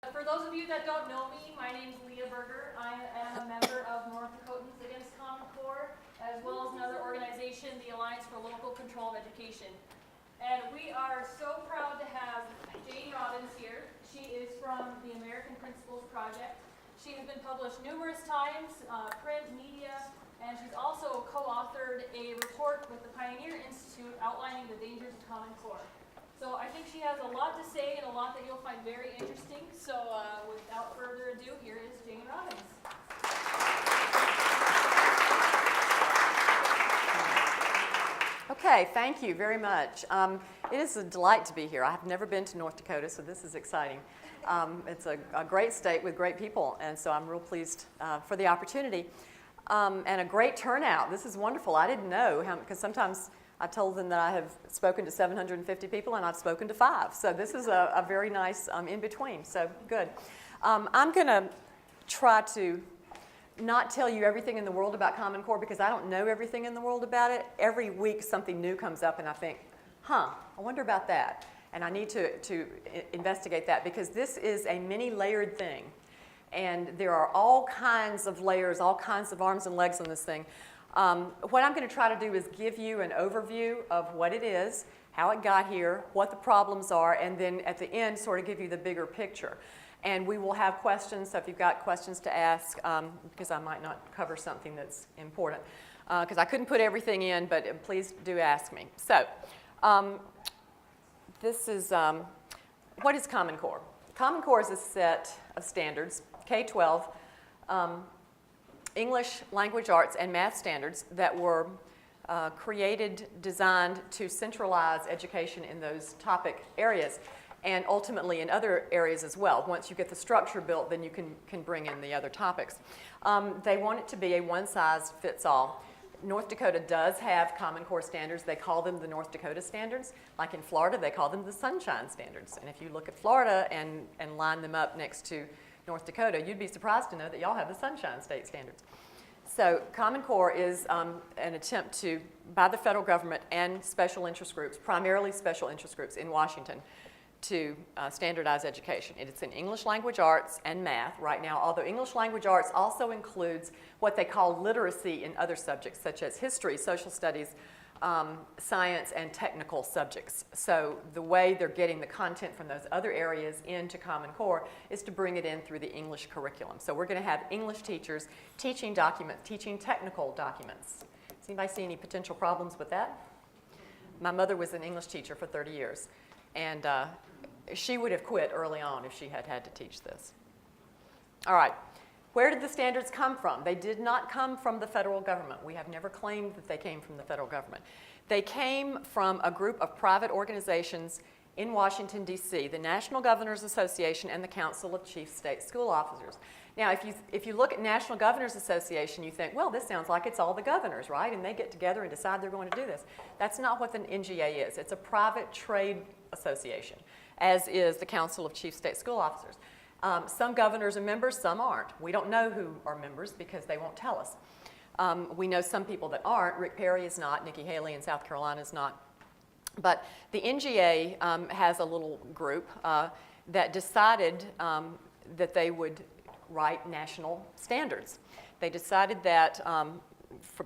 For those of you that don't know me, my name is Leah Berger. I am a member of North Dakotans Against Common Core, as well as another organization, the Alliance for Local Control of Education. And we are so proud to have Jane Robbins here. She is from the American Principles Project. She has been published numerous times, print, media, and she's also co-authored a report with the Pioneer Institute outlining the dangers of Common Core. So I think she has a lot to say and a lot that you'll find very interesting. So without further ado, here is Jane Robbins. Okay, thank you very much. It is a delight to be here. I have never been to North Dakota, so this is exciting. It's a great state with great people, and so I'm real pleased for the opportunity. And a great turnout. This is wonderful. I didn't know, because sometimes I told them that I have spoken to 750 people and I've spoken to 5. So this is a very nice in-between, so good. I'm going to try to not tell you everything in the world about Common Core because I don't know everything in the world about it. Every week something new comes up and I think, I wonder about that. And I need to investigate that because this is a many layered thing. And there are all kinds of layers, all kinds of arms and legs on this thing. What I'm going to try to do is give you an overview of what it is, how it got here, what the problems are, and then at the end sort of give you the bigger picture. And we will have questions, so if you've got questions to ask, because I might not cover something that's important, because I couldn't put everything in, but please do ask me. So this is, what is Common Core? Common Core is a set of standards, K-12, English, language arts, and math standards that were created, designed to centralize education in those topic areas and ultimately in other areas as well. Once you get the structure built, then you can bring in the other topics. They want it to be a one-size-fits-all. North Dakota does have Common Core standards. They call them the North Dakota standards. Like in Florida, they call them the Sunshine Standards. And if you look at Florida and line them up next to North Dakota, you'd be surprised to know that y'all have the Sunshine State Standards. So Common Core is an attempt to, by the federal government and special interest groups, primarily special interest groups in Washington, to standardize education. It's in English language arts and math right now, although English language arts also includes what they call literacy in other subjects, such as history, social studies, science, and technical subjects. So the way they're getting the content from those other areas into Common Core is to bring it in through the English curriculum. So we're going to have English teachers teaching documents, teaching technical documents. Does anybody see any potential problems with that? My mother was an English teacher for 30 years, and she would have quit early on if she had had to teach this. All right. Where did the standards come from? They did not come from the federal government. We have never claimed that they came from the federal government. They came from a group of private organizations in Washington, D.C., the National Governors Association and the Council of Chief State School Officers. Now, if you look at National Governors Association, you think, well, this sounds like it's all the governors, right? And they get together and decide they're going to do this. That's not what the NGA is. It's a private trade association, as is the Council of Chief State School Officers. Some governors are members, some aren't. We don't know who are members because they won't tell us. We know some people that aren't. Rick Perry is not. Nikki Haley in South Carolina is not. But the NGA has a little group that decided that they would write national standards. They decided that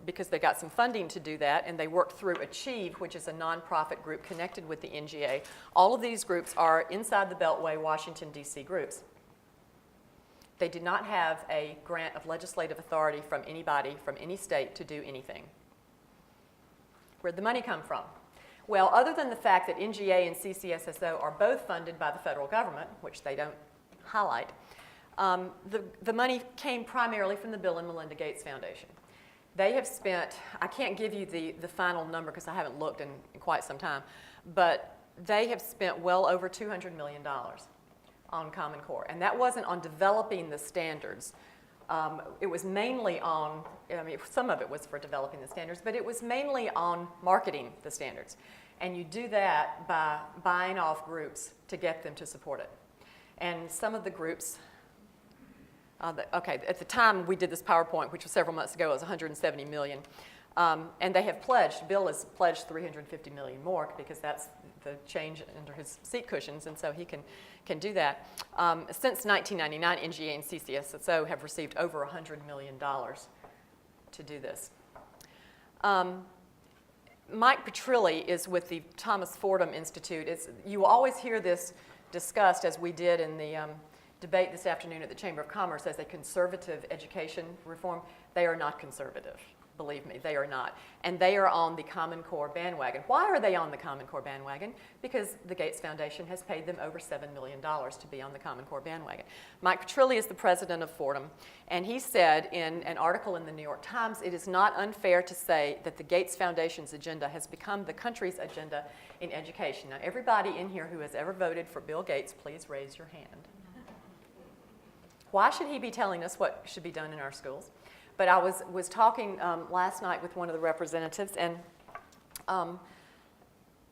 because they got some funding to do that, and they worked through Achieve, which is a nonprofit group connected with the NGA. All of these groups are inside the Beltway, Washington, D.C. groups. They did not have a grant of legislative authority from anybody, from any state, to do anything. Where'd the money come from? Well, other than the fact that NGA and CCSSO are both funded by the federal government, which they don't highlight, the money came primarily from the Bill and Melinda Gates Foundation. They have spent, I can't give you the final number because I haven't looked in quite some time, but they have spent well over $200 million on Common Core. And that wasn't on developing the standards. It was mainly on, some of it was for developing the standards, but it was mainly on marketing the standards. And you do that by buying off groups to get them to support it. And some of the groups, at the time we did this PowerPoint, which was several months ago, it was $170 million. And they have pledged, Bill has pledged $350 million more because the change under his seat cushions, and so he can do that. Since 1999, NGA and CCSSO have received over $100 million to do this. Mike Petrilli is with the Thomas Fordham Institute. You always hear this discussed, as we did in the debate this afternoon at the Chamber of Commerce, as a conservative education reform. They are not conservative. Believe me, they are not. And they are on the Common Core bandwagon. Why are they on the Common Core bandwagon? Because the Gates Foundation has paid them over $7 million to be on the Common Core bandwagon. Mike Petrilli is the president of Fordham, and he said in an article in the New York Times, it is not unfair to say that the Gates Foundation's agenda has become the country's agenda in education. Now, everybody in here who has ever voted for Bill Gates, please raise your hand. Why should he be telling us what should be done in our schools? But I was talking last night with one of the representatives, and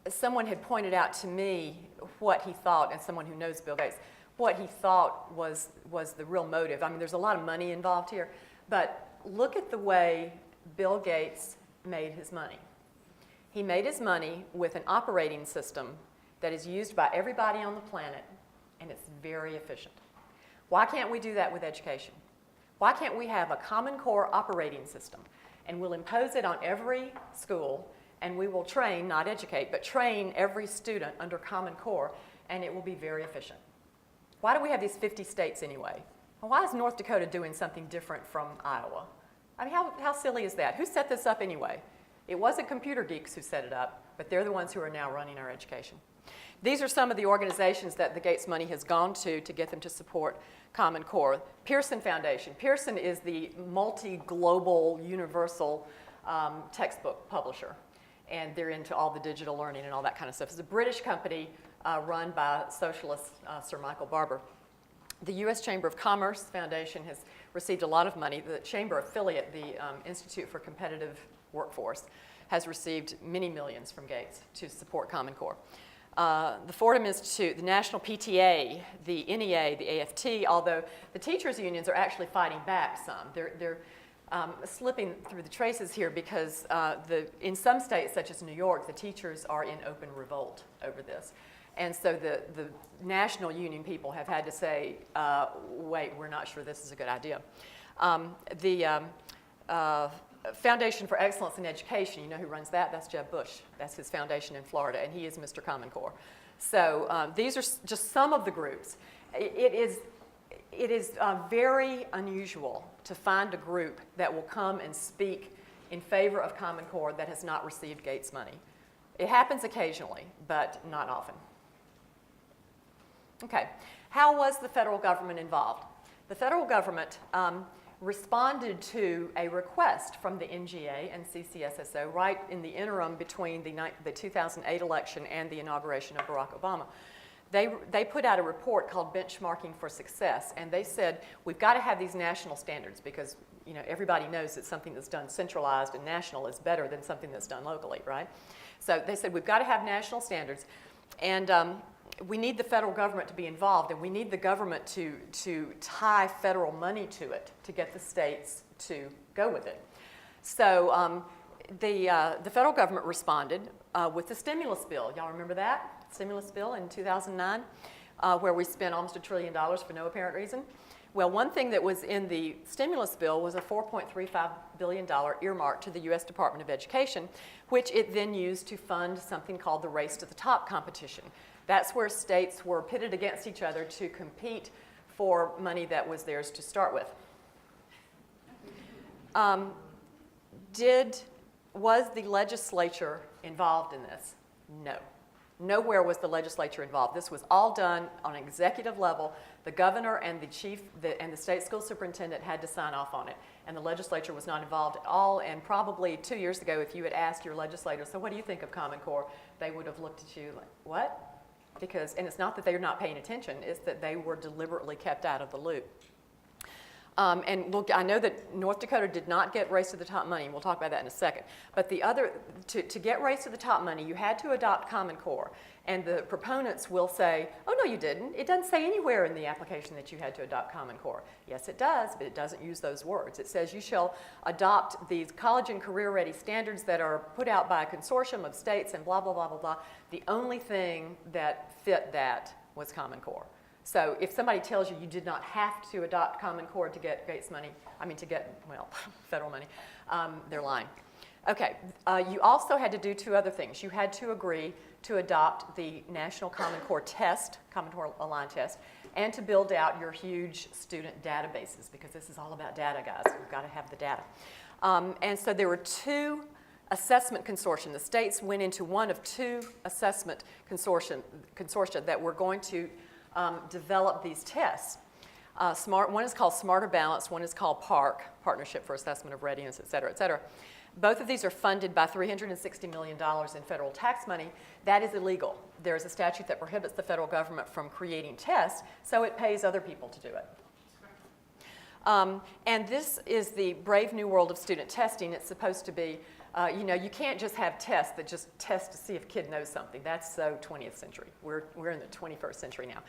someone had pointed out to me what he thought, and someone who knows Bill Gates, what he thought was the real motive. I mean, there's a lot of money involved here, but look at the way Bill Gates made his money. He made his money with an operating system that is used by everybody on the planet, and it's very efficient. Why can't we do that with education? Why can't we have a Common Core operating system, and we'll impose it on every school, and we will train, not educate, but train every student under Common Core, and it will be very efficient. Why do we have these 50 states anyway? Well, why is North Dakota doing something different from Iowa? I mean, how silly is that? Who set this up anyway? It wasn't computer geeks who set it up, but they're the ones who are now running our education. These are some of the organizations that the Gates money has gone to get them to support Common Core. Pearson Foundation. Pearson is the multi-global, universal textbook publisher, and they're into all the digital learning and all that kind of stuff. It's a British company run by socialist Sir Michael Barber. The U.S. Chamber of Commerce Foundation has received a lot of money. The Chamber affiliate, the Institute for Competitive Workforce, has received many millions from Gates to support Common Core. The Fordham Institute, the National PTA, the NEA, the AFT, although the teachers' unions are actually fighting back some. They're slipping through the traces here because in some states, such as New York, the teachers are in open revolt over this. And so the national union people have had to say, wait, we're not sure this is a good idea. The Foundation for Excellence in Education, you know who runs that? That's Jeb Bush. That's his foundation in Florida, and he is Mr. Common Core. So these are just some of the groups. It is very unusual to find a group that will come and speak in favor of Common Core that has not received Gates money. It happens occasionally, but not often. Okay, how was the federal government involved? The federal government responded to a request from the NGA and CCSSO right in the interim between the 2008 election and the inauguration of Barack Obama. They put out a report called Benchmarking for Success, and they said, we've got to have these national standards because everybody knows that something that's done centralized and national is better than something that's done locally, right? So they said, we've got to have national standards, and we need the federal government to be involved, and we need the government to tie federal money to it to get the states to go with it. So the federal government responded with the stimulus bill. Y'all remember that? Stimulus bill in 2009, where we spent almost $1 trillion for no apparent reason. Well, one thing that was in the stimulus bill was a $4.35 billion earmark to the U.S. Department of Education, which it then used to fund something called the Race to the Top competition. That's where states were pitted against each other to compete for money that was theirs to start with. Was the legislature involved in this? No. Nowhere was the legislature involved. This was all done on an executive level. The governor and the chief and the state school superintendent had to sign off on it, and the legislature was not involved at all. And probably 2 years ago, if you had asked your legislator, so what do you think of Common Core, they would have looked at you like, what? And it's not that they're not paying attention, it's that they were deliberately kept out of the loop. And look, I know that North Dakota did not get Race to the Top money, and we'll talk about that in a second. But the other, to get Race to the Top money, you had to adopt Common Core. And the proponents will say, oh, no, you didn't. It doesn't say anywhere in the application that you had to adopt Common Core. Yes, it does, but it doesn't use those words. It says you shall adopt these college and career-ready standards that are put out by a consortium of states and blah, blah, blah, blah, blah. The only thing that fit that was Common Core. So if somebody tells you you did not have to adopt Common Core to get Gates money, well, federal money, they're lying. Okay, you also had to do two other things. You had to agree to adopt the National Common Core test, Common Core Aligned test, and to build out your huge student databases, because this is all about data, guys. We've got to have the data. And so there were two assessment consortia. The states went into one of two assessment consortia that were going to develop these tests. One is called Smarter Balance, one is called PARC, Partnership for Assessment of Readiness, et cetera, et cetera. Both of these are funded by $360 million in federal tax money. That is illegal. There is a statute that prohibits the federal government from creating tests, so it pays other people to do it. And this is the brave new world of student testing. It's supposed to be, you can't just have tests that just test to see if a kid knows something. That's so 20th century. We're in the 21st century now.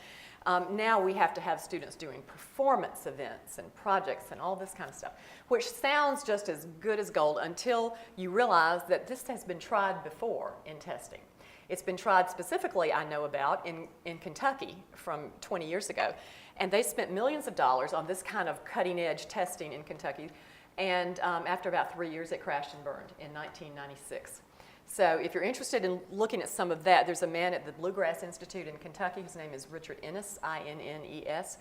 Now we have to have students doing performance events and projects and all this kind of stuff, which sounds just as good as gold until you realize that this has been tried before in testing. It's been tried specifically, I know about, in Kentucky from 20 years ago. And they spent millions of dollars on this kind of cutting-edge testing in Kentucky. And after about 3 years, it crashed and burned in 1996. So if you're interested in looking at some of that, there's a man at the Bluegrass Institute in Kentucky. His name is Richard Innes, I-N-N-E-S.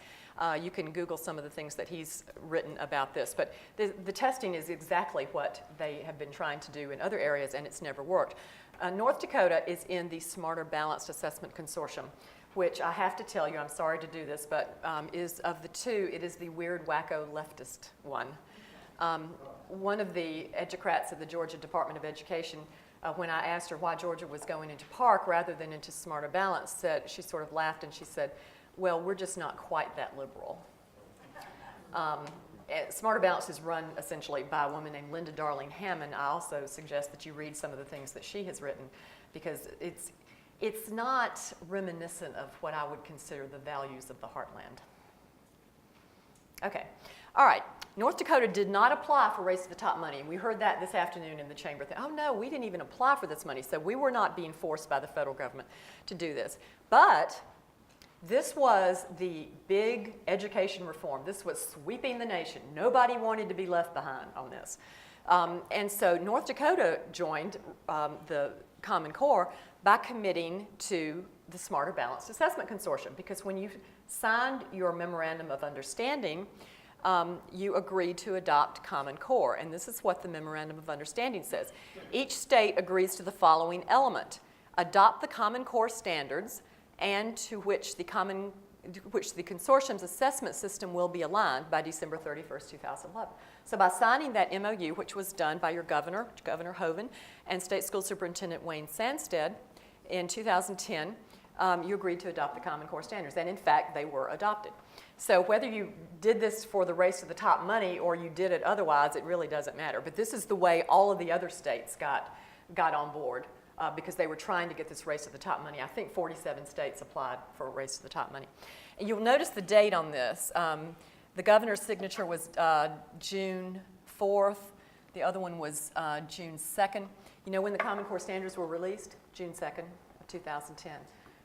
You can Google some of the things that he's written about this. But the testing is exactly what they have been trying to do in other areas, and it's never worked. North Dakota is in the Smarter Balanced Assessment Consortium, which I have to tell you, I'm sorry to do this, but is of the two, it is the weird, wacko, leftist one. One of the educrats of the Georgia Department of Education, when I asked her why Georgia was going into PARC rather than into Smarter Balance, she sort of laughed and she said, well, we're just not quite that liberal. Smarter Balance is run essentially by a woman named Linda Darling Hammond. I also suggest that you read some of the things that she has written, because it's not reminiscent of what I would consider the values of the heartland. Okay, all right. North Dakota did not apply for Race to the Top money, and we heard that this afternoon in the chamber. Oh no, we didn't even apply for this money, so we were not being forced by the federal government to do this. But this was the big education reform. This was sweeping the nation. Nobody wanted to be left behind on this. And so North Dakota joined the Common Core by committing to the Smarter Balanced Assessment Consortium, because when you signed your Memorandum of Understanding, you agreed to adopt Common Core. And this is what the Memorandum of Understanding says. Each state agrees to the following element: adopt the Common Core standards, and to which the consortium's assessment system will be aligned by December 31st, 2011. So by signing that MOU, which was done by your governor, Governor Hoeven, and State School Superintendent Wayne Sanstead in 2010, you agreed to adopt the Common Core standards. And in fact, they were adopted. So whether you did this for the Race to the Top money or you did it otherwise, it really doesn't matter. But this is the way all of the other states got on board. Because they were trying to get this Race to the Top money. I think 47 states applied for Race to the Top money. And you'll notice the date on this. The governor's signature was June 4th. The other one was June 2nd. You know when the Common Core standards were released? June 2nd of 2010.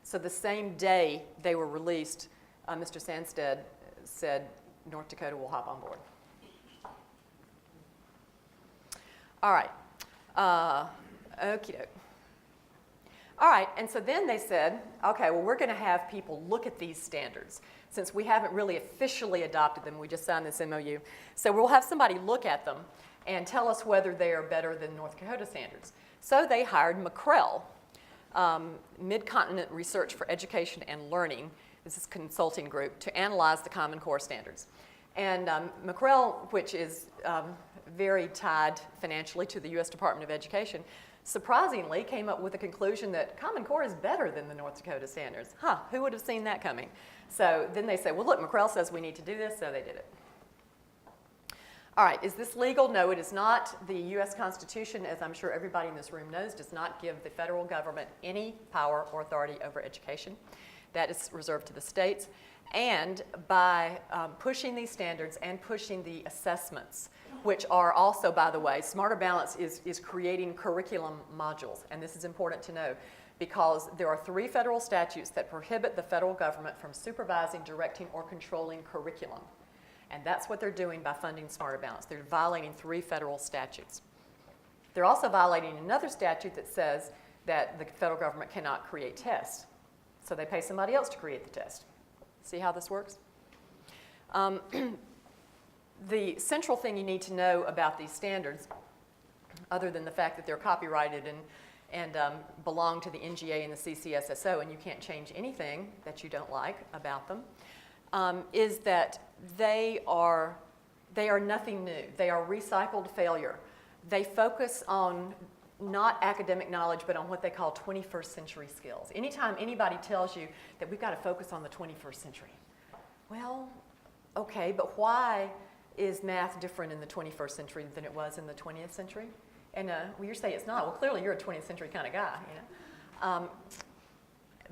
So the same day they were released, Mr. Sanstead said North Dakota will hop on board. All right. Okie doke. All right, and so then they said, okay, well, we're going to have people look at these standards. Since we haven't really officially adopted them, we just signed this MOU. So we'll have somebody look at them and tell us whether they are better than North Dakota standards. So they hired McCrell, Mid-Continent Research for Education and Learning, this is a consulting group, to analyze the Common Core standards. And McCrell, which is very tied financially to the U.S. Department of Education, surprisingly came up with the conclusion that Common Core is better than the North Dakota standards. Who would have seen that coming? So then they said, well, look, McCrell says we need to do this, so they did it. All right, is this legal? No, it is not. The U.S. Constitution, as I'm sure everybody in this room knows, does not give the federal government any power or authority over education. That is reserved to the states. And by pushing these standards and pushing the assessments, which are also, by the way, Smarter Balance is creating curriculum modules. And this is important to know because there are 3 federal statutes that prohibit the federal government from supervising, directing, or controlling curriculum. And that's what they're doing by funding Smarter Balance. They're violating 3 federal statutes. They're also violating another statute that says that the federal government cannot create tests. So they pay somebody else to create the test. See how this works? The central thing you need to know about these standards, other than the fact that they're copyrighted and belong to the NGA and the CCSSO, and you can't change anything that you don't like about them, is that they are nothing new. They are recycled failure. They focus on not academic knowledge, but on what they call 21st century skills. Anytime anybody tells you that we've got to focus on the 21st century, well, okay, but why is math different in the 21st century than it was in the 20th century? And well, you say it's not. Well, clearly you're a 20th century kind of guy, you know.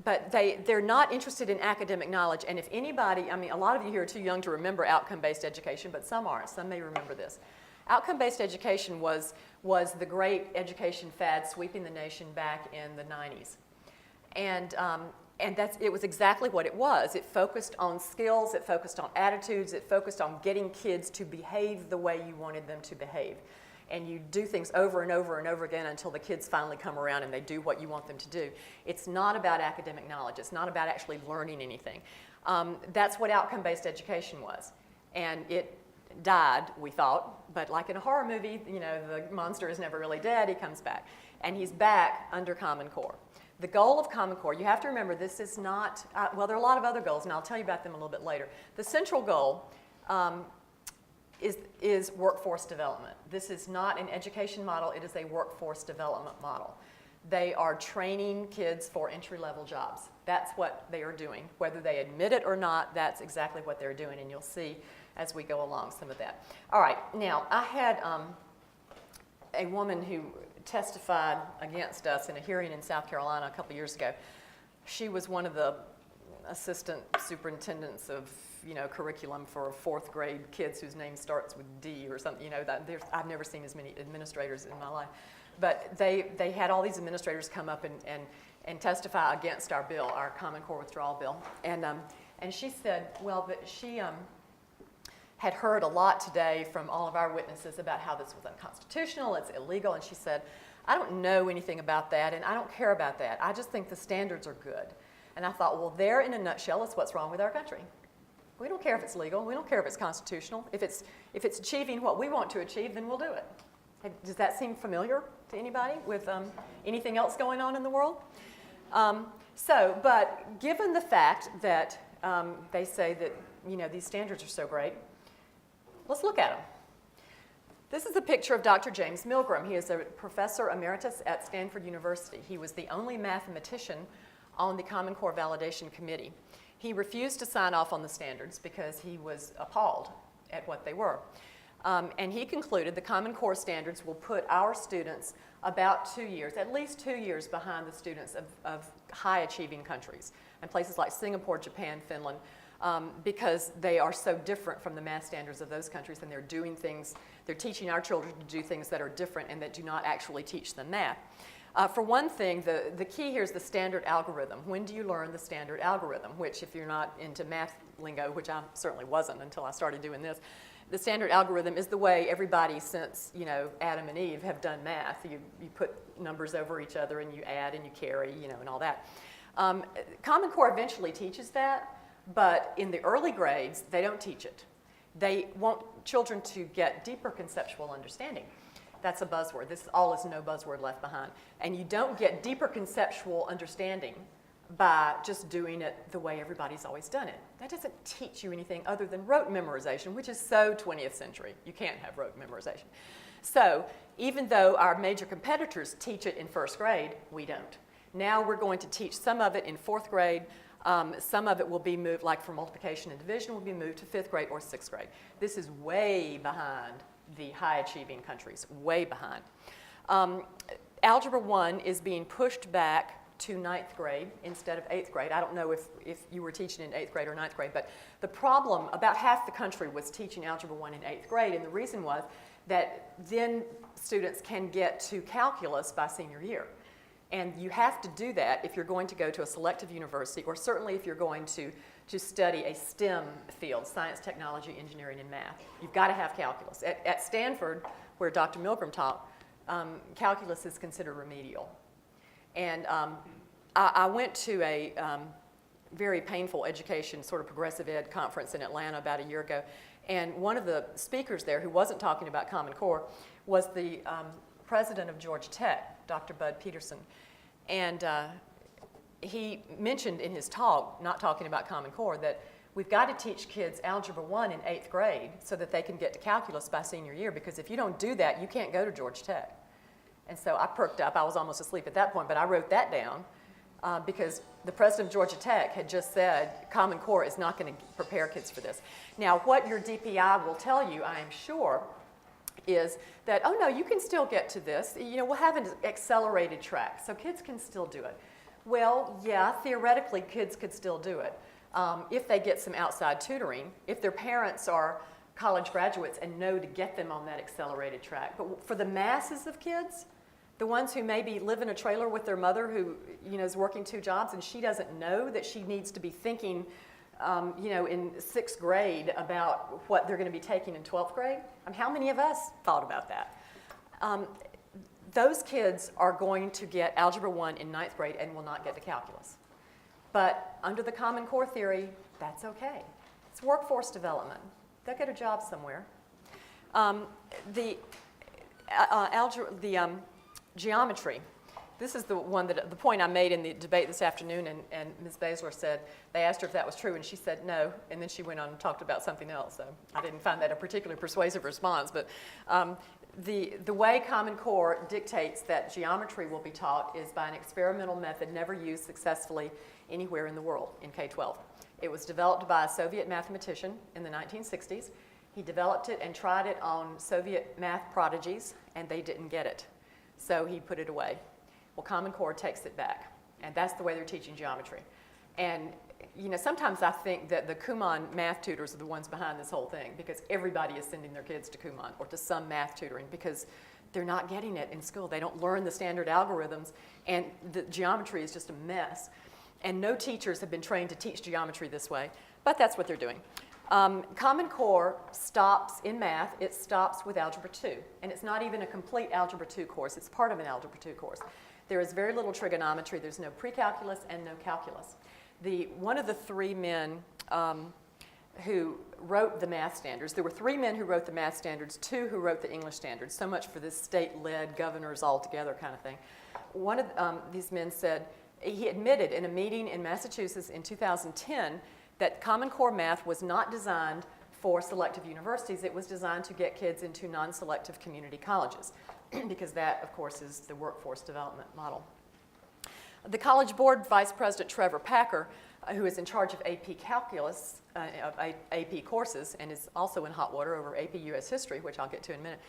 But they're not interested in academic knowledge. And if anybody, I mean, a lot of you here are too young to remember outcome-based education, but some aren't. Some may remember this. Outcome-based education was the great education fad sweeping the nation back in the 90s. And it was exactly what it was. It focused on skills, it focused on attitudes, it focused on getting kids to behave the way you wanted them to behave. And you do things over and over and over again until the kids finally come around and they do what you want them to do. It's not about academic knowledge. It's not about actually learning anything. That's what outcome-based education was. And it died, we thought, but like in a horror movie, you know, the monster is never really dead, he comes back. And he's back under Common Core. The goal of Common Core, you have to remember, this is not, well, there are a lot of other goals, and I'll tell you about them a little bit later. The central goal is workforce development. This is not an education model, it is a workforce development model. They are training kids for entry-level jobs. That's what they are doing. Whether they admit it or not, that's exactly what they're doing, and you'll see as we go along some of that. All right, now I had a woman who testified against us in a hearing in South Carolina a couple years ago. She was one of the assistant superintendents of, you know, curriculum for 4th grade kids whose name starts with D or something. You know, I've never seen as many administrators in my life. But they had all these administrators come up and testify against our bill, our Common Core withdrawal bill. And she said, well, that she had heard a lot today from all of our witnesses about how this was unconstitutional, it's illegal, and she said, I don't know anything about that, and I don't care about that. I just think the standards are good. And I thought, well, there in a nutshell is what's wrong with our country. We don't care if it's legal, we don't care if it's constitutional. If it's achieving what we want to achieve, then we'll do it. Does that seem familiar to anybody with anything else going on in the world? But given the fact that they say that, you know, these standards are so great, let's look at them. This is a picture of Dr. James Milgram. He is a professor emeritus at Stanford University. He was the only mathematician on the Common Core Validation Committee. He refused to sign off on the standards because he was appalled at what they were. And he concluded the Common Core standards will put our students about 2 years, at least 2 years behind the students of high-achieving countries, and places like Singapore, Japan, Finland, because they are so different from the math standards of those countries, and they're doing things, they're teaching our children to do things that are different and that do not actually teach them math. For one thing, the key here is the standard algorithm. When do you learn the standard algorithm? Which, if you're not into math lingo, which I certainly wasn't until I started doing this, the standard algorithm is the way everybody since, you know, Adam and Eve have done math. You put numbers over each other and you add and you carry, you know, and all that. Common Core eventually teaches that, but in the early grades, they don't teach it. They want children to get deeper conceptual understanding. That's a buzzword. This all is no buzzword left behind. And you don't get deeper conceptual understanding by just doing it the way everybody's always done it. That doesn't teach you anything other than rote memorization, which is so 20th century. You can't have rote memorization. So even though our major competitors teach it in 1st grade, we don't. Now we're going to teach some of it in 4th grade. Some of it will be moved, like for multiplication and division, will be moved to 5th grade or 6th grade. This is way behind the high-achieving countries, way behind. Algebra 1 is being pushed back to 9th grade instead of 8th grade. I don't know if you were teaching in 8th grade or 9th grade, but the problem, about half the country was teaching Algebra 1 in 8th grade, and the reason was that then students can get to calculus by senior year. And you have to do that if you're going to go to a selective university, or certainly if you're going to study a STEM field, science, technology, engineering, and math. You've got to have calculus. At Stanford, where Dr. Milgram taught, calculus is considered remedial. And I went to a very painful education, sort of progressive ed conference in Atlanta about a year ago, and one of the speakers there, who wasn't talking about Common Core, was the president of Georgia Tech, Dr. Bud Peterson. And he mentioned in his talk, not talking about Common Core, that we've got to teach kids Algebra 1 in 8th grade so that they can get to calculus by senior year, because if you don't do that, you can't go to Georgia Tech. And so I perked up. I was almost asleep at that point, but I wrote that down because the president of Georgia Tech had just said Common Core is not going to prepare kids for this. Now, what your DPI will tell you, I am sure, is that, oh no, you can still get to this. You know, we'll have an accelerated track, so kids can still do it. Well, yeah, theoretically, kids could still do it if they get some outside tutoring, if their parents are college graduates and know to get them on that accelerated track. But for the masses of kids, the ones who maybe live in a trailer with their mother who, you know, is working 2 jobs and she doesn't know that she needs to be thinking, you know, in 6th grade about what they're going to be taking in 12th grade. I mean, how many of us thought about that? Those kids are going to get Algebra 1 in 9th grade and will not get to calculus. But under the Common Core theory, that's okay. It's workforce development. They'll get a job somewhere. Geometry. This is the one that the point I made in the debate this afternoon, and Ms. Baszler said, they asked her if that was true, and she said no, and then she went on and talked about something else. So I didn't find that a particularly persuasive response, but the way Common Core dictates that geometry will be taught is by an experimental method never used successfully anywhere in the world in K-12. It was developed by a Soviet mathematician in the 1960s. He developed it and tried it on Soviet math prodigies, and they didn't get it. So he put it away. Well, Common Core takes it back, and that's the way they're teaching geometry. And you know, sometimes I think that the Kumon math tutors are the ones behind this whole thing, because everybody is sending their kids to Kumon or to some math tutoring because they're not getting it in school. They don't learn the standard algorithms, and the geometry is just a mess. And no teachers have been trained to teach geometry this way, but that's what they're doing. Common Core stops in math. It stops with Algebra 2, and it's not even a complete Algebra 2 course. It's part of an Algebra 2 course. There is very little trigonometry. There's no pre-calculus and no calculus. One of the 3 men who wrote the math standards, there were 3 men who wrote the math standards, 2 who wrote the English standards, so much for this state-led governors all together kind of thing. One of these men said, he admitted in a meeting in Massachusetts in 2010 that Common Core math was not designed for selective universities. It was designed to get kids into non-selective community colleges, because that, of course, is the workforce development model. The College Board Vice President Trevor Packer, who is in charge of AP Calculus, of AP courses, and is also in hot water over AP US History, which I'll get to in a minute,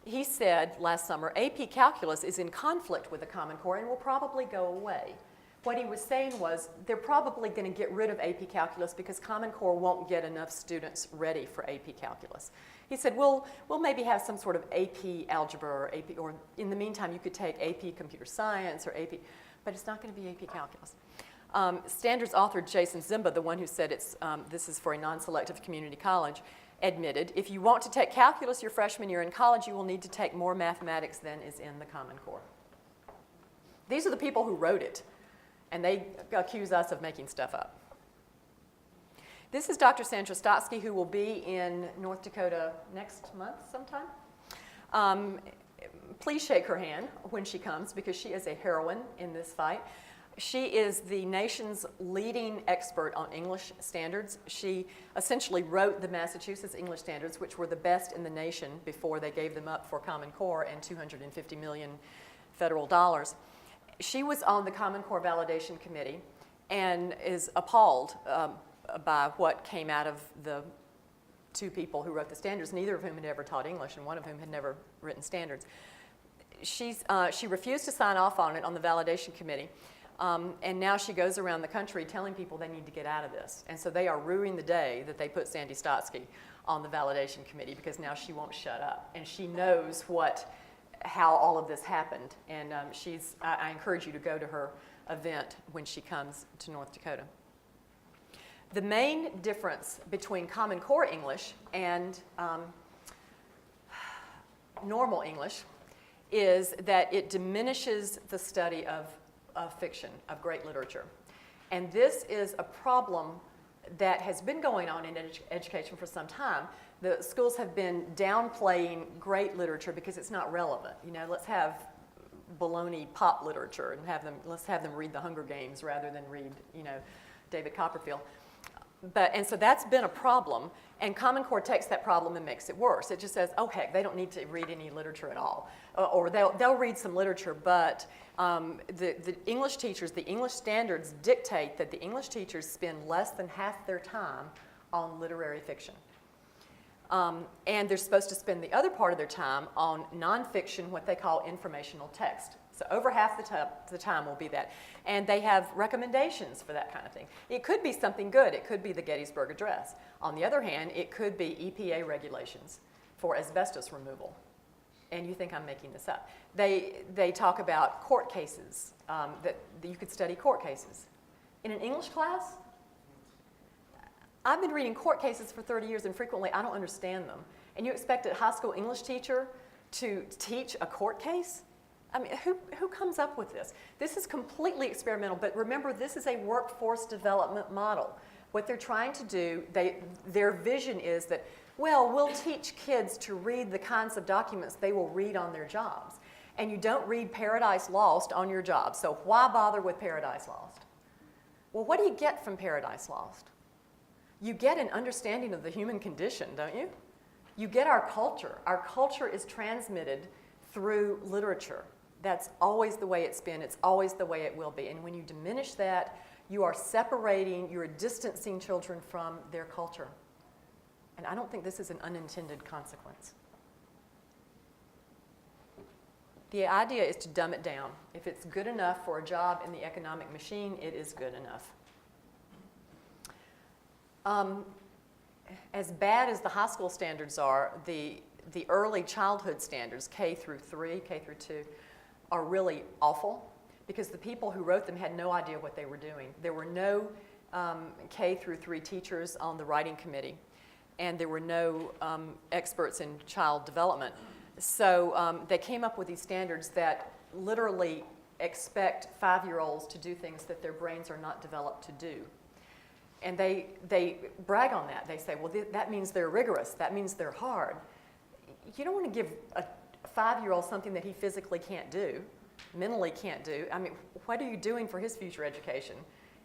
he said last summer, AP Calculus is in conflict with the Common Core and will probably go away. What he was saying was they're probably going to get rid of AP Calculus because Common Core won't get enough students ready for AP Calculus. He said, we'll maybe have some sort of AP Algebra or AP, or in the meantime you could take AP Computer Science or AP, but it's not going to be AP Calculus. Standards author Jason Zimba, the one who said this is for a non-selective community college, admitted, if you want to take calculus your freshman year in college, you will need to take more mathematics than is in the Common Core. These are the people who wrote it, and they accuse us of making stuff up. This is Dr. Sandra Stotsky, who will be in North Dakota next month sometime. Please shake her hand when she comes, because she is a heroine in this fight. She is the nation's leading expert on English standards. She essentially wrote the Massachusetts English standards, which were the best in the nation before they gave them up for Common Core and $250 million federal dollars. She was on the Common Core Validation Committee, and is appalled by what came out of the two people who wrote the standards, neither of whom had ever taught English and one of whom had never written standards. She refused to sign off on it on the validation committee, and now she goes around the country telling people they need to get out of this. And so they are ruining the day that they put Sandy Stotsky on the validation committee, because now she won't shut up. And she knows how all of this happened. And I encourage you to go to her event when she comes to North Dakota. The main difference between Common Core English and normal English is that it diminishes the study of fiction, of great literature. And this is a problem that has been going on in education for some time. The schools have been downplaying great literature because it's not relevant. You know, let's have baloney pop literature and let's have them read The Hunger Games rather than read, you know, David Copperfield. And so that's been a problem, and Common Core takes that problem and makes it worse. It just says, oh heck, they don't need to read any literature at all. Or they'll read some literature, but the English teachers, the English standards dictate that the English teachers spend less than half their time on literary fiction. And they're supposed to spend the other part of their time on nonfiction, what they call informational text. So over half the time will be that. And they have recommendations for that kind of thing. It could be something good. It could be the Gettysburg Address. On the other hand, it could be EPA regulations for asbestos removal. And you think I'm making this up. They talk about court cases, that you could study court cases. In an English class, I've been reading court cases for 30 years, and frequently I don't understand them. And you expect a high school English teacher to teach a court case? I mean, who comes up with this? This is completely experimental, but remember, this is a workforce development model. What they're trying to do, their vision is that, well, we'll teach kids to read the kinds of documents they will read on their jobs. And you don't read Paradise Lost on your job, so why bother with Paradise Lost? Well, what do you get from Paradise Lost? You get an understanding of the human condition, don't you? You get our culture. Our culture is transmitted through literature. That's always the way it's been. It's always the way it will be. And when you diminish that, you are distancing children from their culture. And I don't think this is an unintended consequence. The idea is to dumb it down. If it's good enough for a job in the economic machine, it is good enough. As bad as the high school standards are, the early childhood standards, K through 3, K through 2, are really awful, because the people who wrote them had no idea what they were doing. There were no K through 3 teachers on the writing committee, and there were no experts in child development. So they came up with these standards that literally expect 5-year-olds to do things that their brains are not developed to do. And they brag on that. They say, well, that means they're rigorous. That means they're hard. You don't want to give a 5-year-old something that he physically can't do, mentally can't do. I mean, what are you doing for his future education?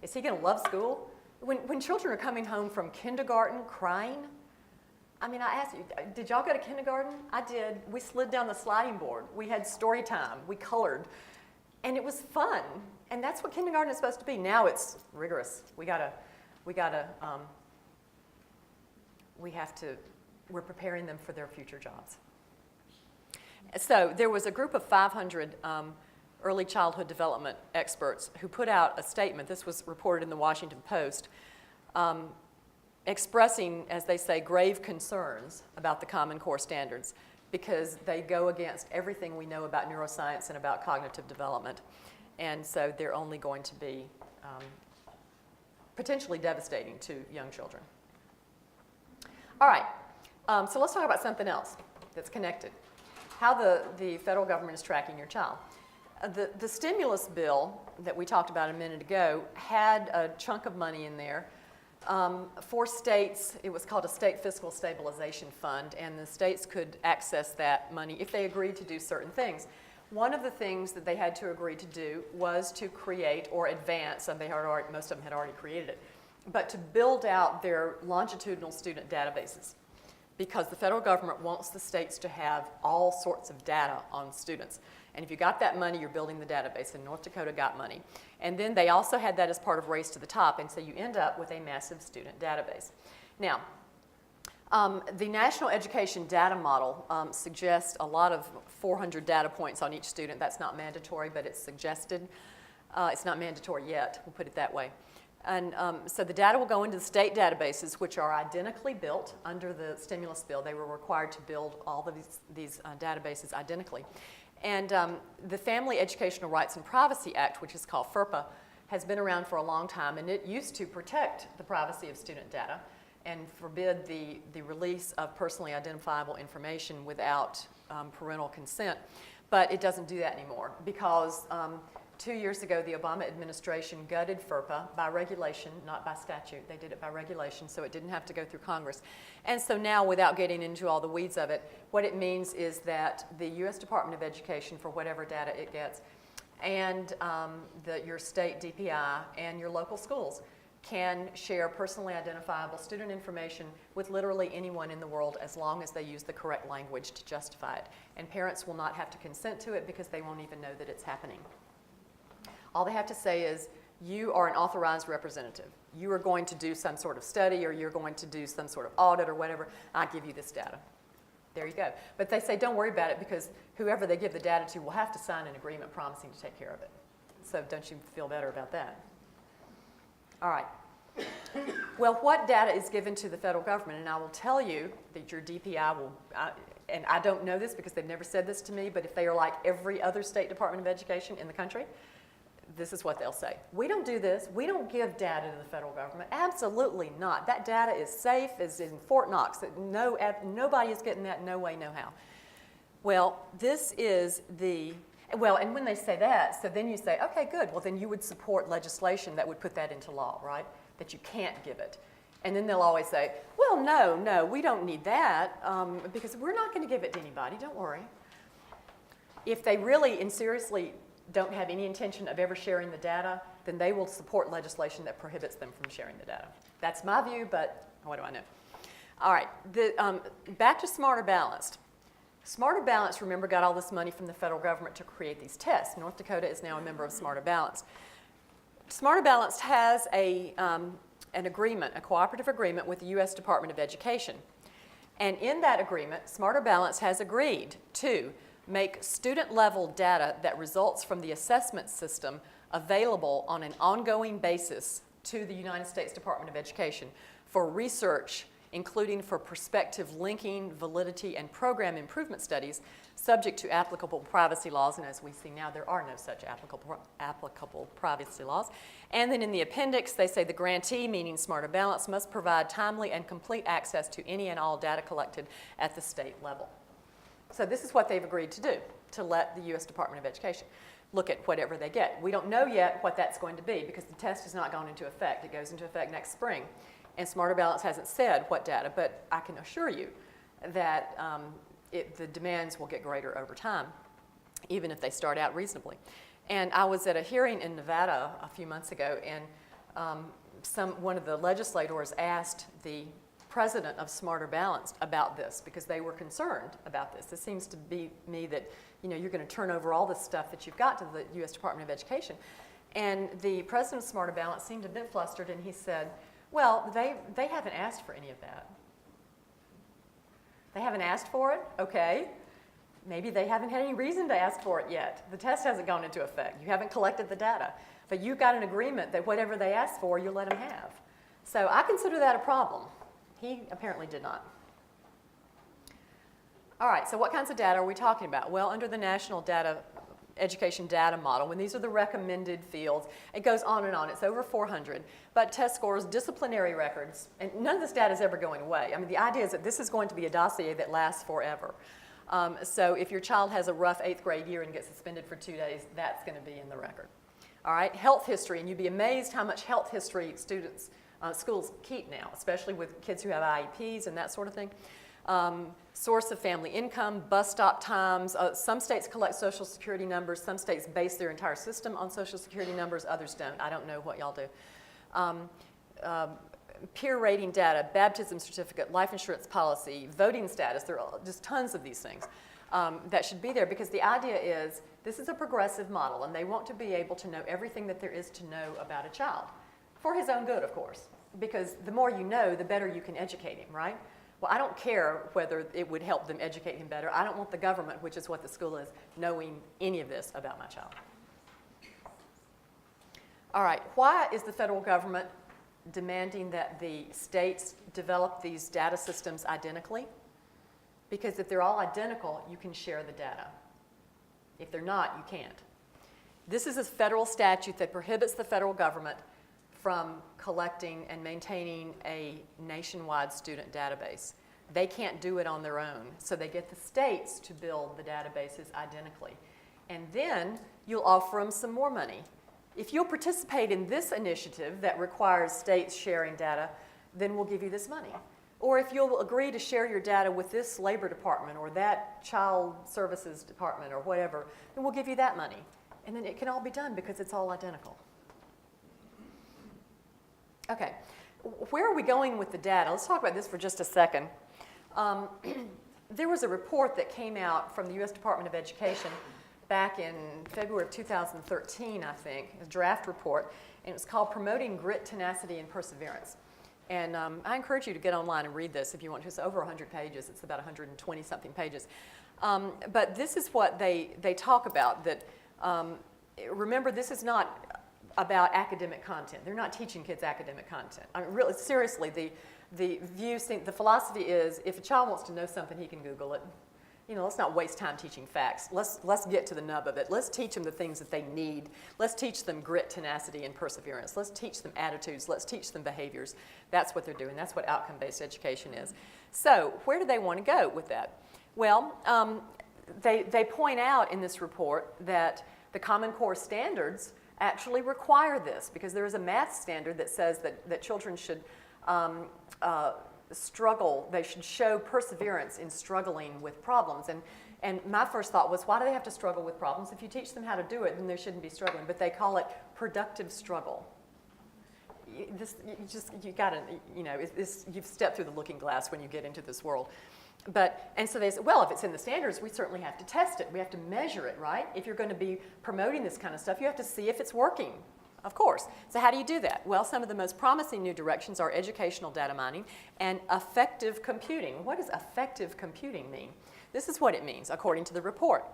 Is he going to love school? When children are coming home from kindergarten crying, I mean, I asked you, did y'all go to kindergarten? I did. We slid down the sliding board. We had story time. We colored. And it was fun. And that's what kindergarten is supposed to be. Now it's rigorous. We're preparing them for their future jobs. So there was a group of 500 early childhood development experts who put out a statement. This was reported in the Washington Post, expressing, as they say, grave concerns about the Common Core standards, because they go against everything we know about neuroscience and about cognitive development. And so they're only going to be potentially devastating to young children. All right, so let's talk about something else that's connected. How the federal government is tracking your child. The stimulus bill that we talked about a minute ago had a chunk of money in there for states. It was called a state fiscal stabilization fund, and the states could access that money if they agreed to do certain things. One of the things that they had to agree to do was to create or advance, and most of them had already created it, but to build out their longitudinal student databases. because the federal government wants the states to have all sorts of data on students. And if you got that money, you're building the database, and North Dakota got money. And then they also had that as part of Race to the Top, and so you end up with a massive student database. Now, the National Education Data Model suggests a lot of 400 data points on each student. That's not mandatory, but it's suggested. It's not mandatory yet, we'll put it that way. And so the data will go into the state databases, which are identically built under the stimulus bill. They were required to build all of these databases identically. And the Family Educational Rights and Privacy Act, which is called FERPA, has been around for a long time, and it used to protect the privacy of student data and forbid the release of personally identifiable information without parental consent. But it doesn't do that anymore because 2 years ago, the Obama administration gutted FERPA by regulation, not by statute. They did it by regulation, so it didn't have to go through Congress. And so now, without getting into all the weeds of it, what it means is that the U.S. Department of Education, for whatever data it gets, and your state DPI and your local schools can share personally identifiable student information with literally anyone in the world as long as they use the correct language to justify it. And parents will not have to consent to it because they won't even know that it's happening. All they have to say is, you are an authorized representative. You are going to do some sort of study, or you're going to do some sort of audit or whatever. I give you this data. There you go. But they say, don't worry about it because whoever they give the data to will have to sign an agreement promising to take care of it. So don't you feel better about that? All right. Well, what data is given to the federal government? And I will tell you that your DPI will, and I don't know this because they've never said this to me, but if they are like every other state department of education in the country, this is what they'll say. We don't do this. We don't give data to the federal government. Absolutely not. That data is safe, is in Fort Knox. Nobody is getting that, no way, no how. Well, this is and when they say that, so then you say, okay, good. Well, then you would support legislation that would put that into law, right? That you can't give it. And then they'll always say, well, no, we don't need that because we're not going to give it to anybody. Don't worry. If they really and seriously don't have any intention of ever sharing the data, then they will support legislation that prohibits them from sharing the data. That's my view, but what do I know? All right, back to Smarter Balanced. Smarter Balanced, remember, got all this money from the federal government to create these tests. North Dakota is now a member of Smarter Balanced. Smarter Balanced has an agreement, a cooperative agreement with the U.S. Department of Education. And in that agreement, Smarter Balanced has agreed to make student-level data that results from the assessment system available on an ongoing basis to the United States Department of Education for research, including for prospective linking, validity, and program improvement studies subject to applicable privacy laws. And as we see now, there are no such applicable privacy laws. And then in the appendix, they say the grantee, meaning Smarter Balanced, must provide timely and complete access to any and all data collected at the state level. So this is what they've agreed to do, to let the U.S. Department of Education look at whatever they get. We don't know yet what that's going to be because the test has not gone into effect. It goes into effect next spring. And Smarter Balanced hasn't said what data, but I can assure you that the demands will get greater over time, even if they start out reasonably. And I was at a hearing in Nevada a few months ago, and one of the legislators asked the president of Smarter Balanced about this because they were concerned about this. It seems to be me that you're going to turn over all this stuff that you've got to the U.S. Department of Education. And the president of Smarter Balanced seemed a bit flustered, and he said, well, they haven't asked for any of that. They haven't asked for it? Okay. Maybe they haven't had any reason to ask for it yet. The test hasn't gone into effect. You haven't collected the data. But you've got an agreement that whatever they ask for, you'll let them have. So I consider that a problem. He apparently did not. All right, so what kinds of data are we talking about? Well, under the National Education Data Model, when these are the recommended fields, it goes on and on. It's over 400. But test scores, disciplinary records, and none of this data is ever going away. I mean, the idea is that this is going to be a dossier that lasts forever. So if your child has a rough 8th grade year and gets suspended for 2 days, that's going to be in the record. All right, health history, and you'd be amazed how much health history schools keep now, especially with kids who have IEPs and that sort of thing. Source of family income, bus stop times. Some states collect Social Security numbers. Some states base their entire system on Social Security numbers. Others don't. I don't know what y'all do. peer rating data, baptism certificate, life insurance policy, voting status. There are just tons of these things that should be there, because the idea is this is a progressive model, and they want to be able to know everything that there is to know about a child, for his own good, of course, because the more you know, the better you can educate him, right? Well, I don't care whether it would help them educate him better. I don't want the government, which is what the school is, knowing any of this about my child. All right, why is the federal government demanding that the states develop these data systems identically? Because if they're all identical, you can share the data. If they're not, you can't. This is a federal statute that prohibits the federal government from collecting and maintaining a nationwide student database. They can't do it on their own, so they get the states to build the databases identically. And then you'll offer them some more money. If you'll participate in this initiative that requires states sharing data, then we'll give you this money. Or if you'll agree to share your data with this labor department or that child services department or whatever, then we'll give you that money. And then it can all be done because it's all identical. Okay, where are we going with the data? Let's talk about this for just a second. There was a report that came out from the U.S. Department of Education back in February of 2013, I think, a draft report, and it was called Promoting Grit, Tenacity, and Perseverance. And I encourage you to get online and read this if you want to. It's over 100 pages. It's about 120-something pages. But this is what they talk about, that, remember, this is not about academic content. They're not teaching kids academic content. I mean, really, seriously, the philosophy is if a child wants to know something, he can Google it. You know, let's not waste time teaching facts. Let's get to the nub of it. Let's teach them the things that they need. Let's teach them grit, tenacity, and perseverance. Let's teach them attitudes. Let's teach them behaviors. That's what they're doing. That's what outcome-based education is. So where do they want to go with that? Well, they point out in this report that the Common Core standards actually require this, because there is a math standard that says that children should struggle, they should show perseverance in struggling with problems. And my first thought was, why do they have to struggle with problems? If you teach them how to do it, then they shouldn't be struggling. But they call it productive struggle. You gotta, you know, you've stepped through the looking glass when you get into this world. And so they said, well, if it's in the standards, we certainly have to test it. We have to measure it, right? If you're going to be promoting this kind of stuff, you have to see if it's working, of course. So how do you do that? Well, some of the most promising new directions are educational data mining and affective computing. What does affective computing mean? This is what it means, according to the report.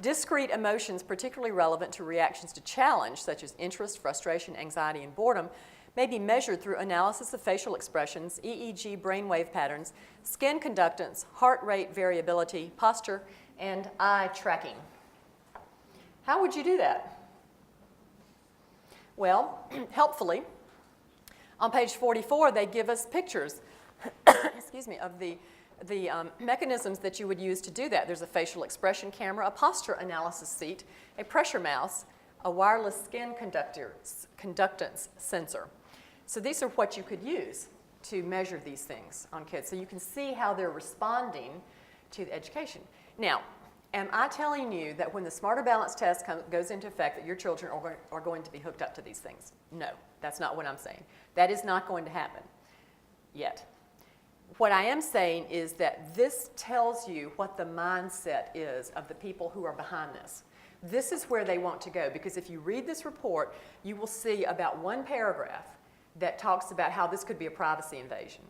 Discrete emotions particularly relevant to reactions to challenge, such as interest, frustration, anxiety, and boredom, may be measured through analysis of facial expressions, EEG brainwave patterns, skin conductance, heart rate variability, posture, and eye tracking. How would you do that? Well, helpfully, on page 44, they give us pictures excuse me, of the mechanisms that you would use to do that. There's a facial expression camera, a posture analysis seat, a pressure mouse, a wireless skin conductance sensor. So these are what you could use to measure these things on kids. So you can see how they're responding to the education. Now, am I telling you that when the Smarter Balance test goes into effect that your children are going to be hooked up to these things? No, that's not what I'm saying. That is not going to happen yet. What I am saying is that this tells you what the mindset is of the people who are behind this. This is where they want to go, because if you read this report, you will see about one paragraph that talks about how this could be a privacy invasion.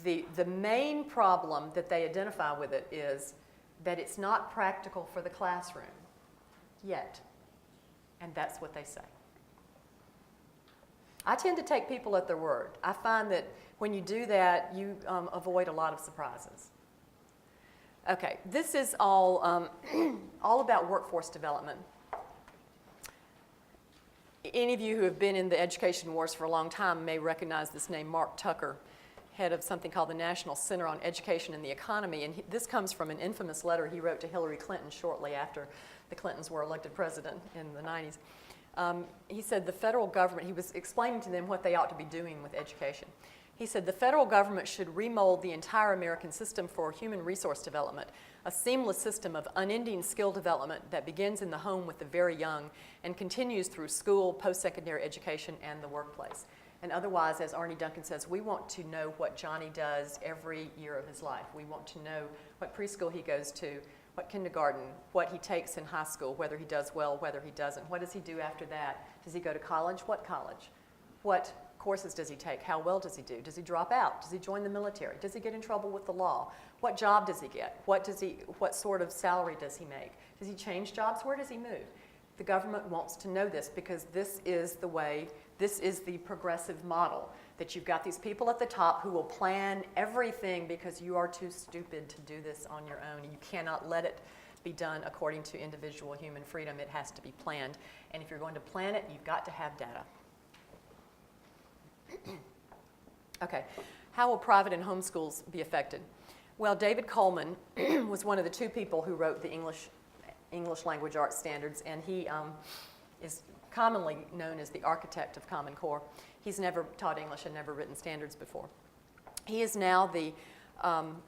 The main problem that they identify with it is that it's not practical for the classroom yet. And that's what they say. I tend to take people at their word. I find that when you do that, you avoid a lot of surprises. Okay, this is all, all about workforce development. Any of you who have been in the education wars for a long time may recognize this name, Mark Tucker, head of something called the National Center on Education and the Economy. And this comes from an infamous letter he wrote to Hillary Clinton shortly after the Clintons were elected president in the 90s. He said the federal government, he was explaining to them what they ought to be doing with education. He said the federal government should remold the entire American system for human resource development, a seamless system of unending skill development that begins in the home with the very young and continues through school, post-secondary education, and the workplace. And otherwise, as Arnie Duncan says, we want to know what Johnny does every year of his life. We want to know what preschool he goes to, what kindergarten, what he takes in high school, whether he does well, whether he doesn't. What does he do after that? Does he go to college? What college? What courses does he take? How well does he do? Does he drop out? Does he join the military? Does he get in trouble with the law? What job does he get? What sort of salary does he make? Does he change jobs? Where does he move? The government wants to know this because this is the way, this is the progressive model, that you've got these people at the top who will plan everything because you are too stupid to do this on your own. You cannot let it be done according to individual human freedom. It has to be planned. And if you're going to plan it, you've got to have data. Okay, how will private and home schools be affected? Well, David Coleman was one of the two people who wrote the English language arts standards, and he is commonly known as the architect of Common Core. He's never taught English and never written standards before. He is now the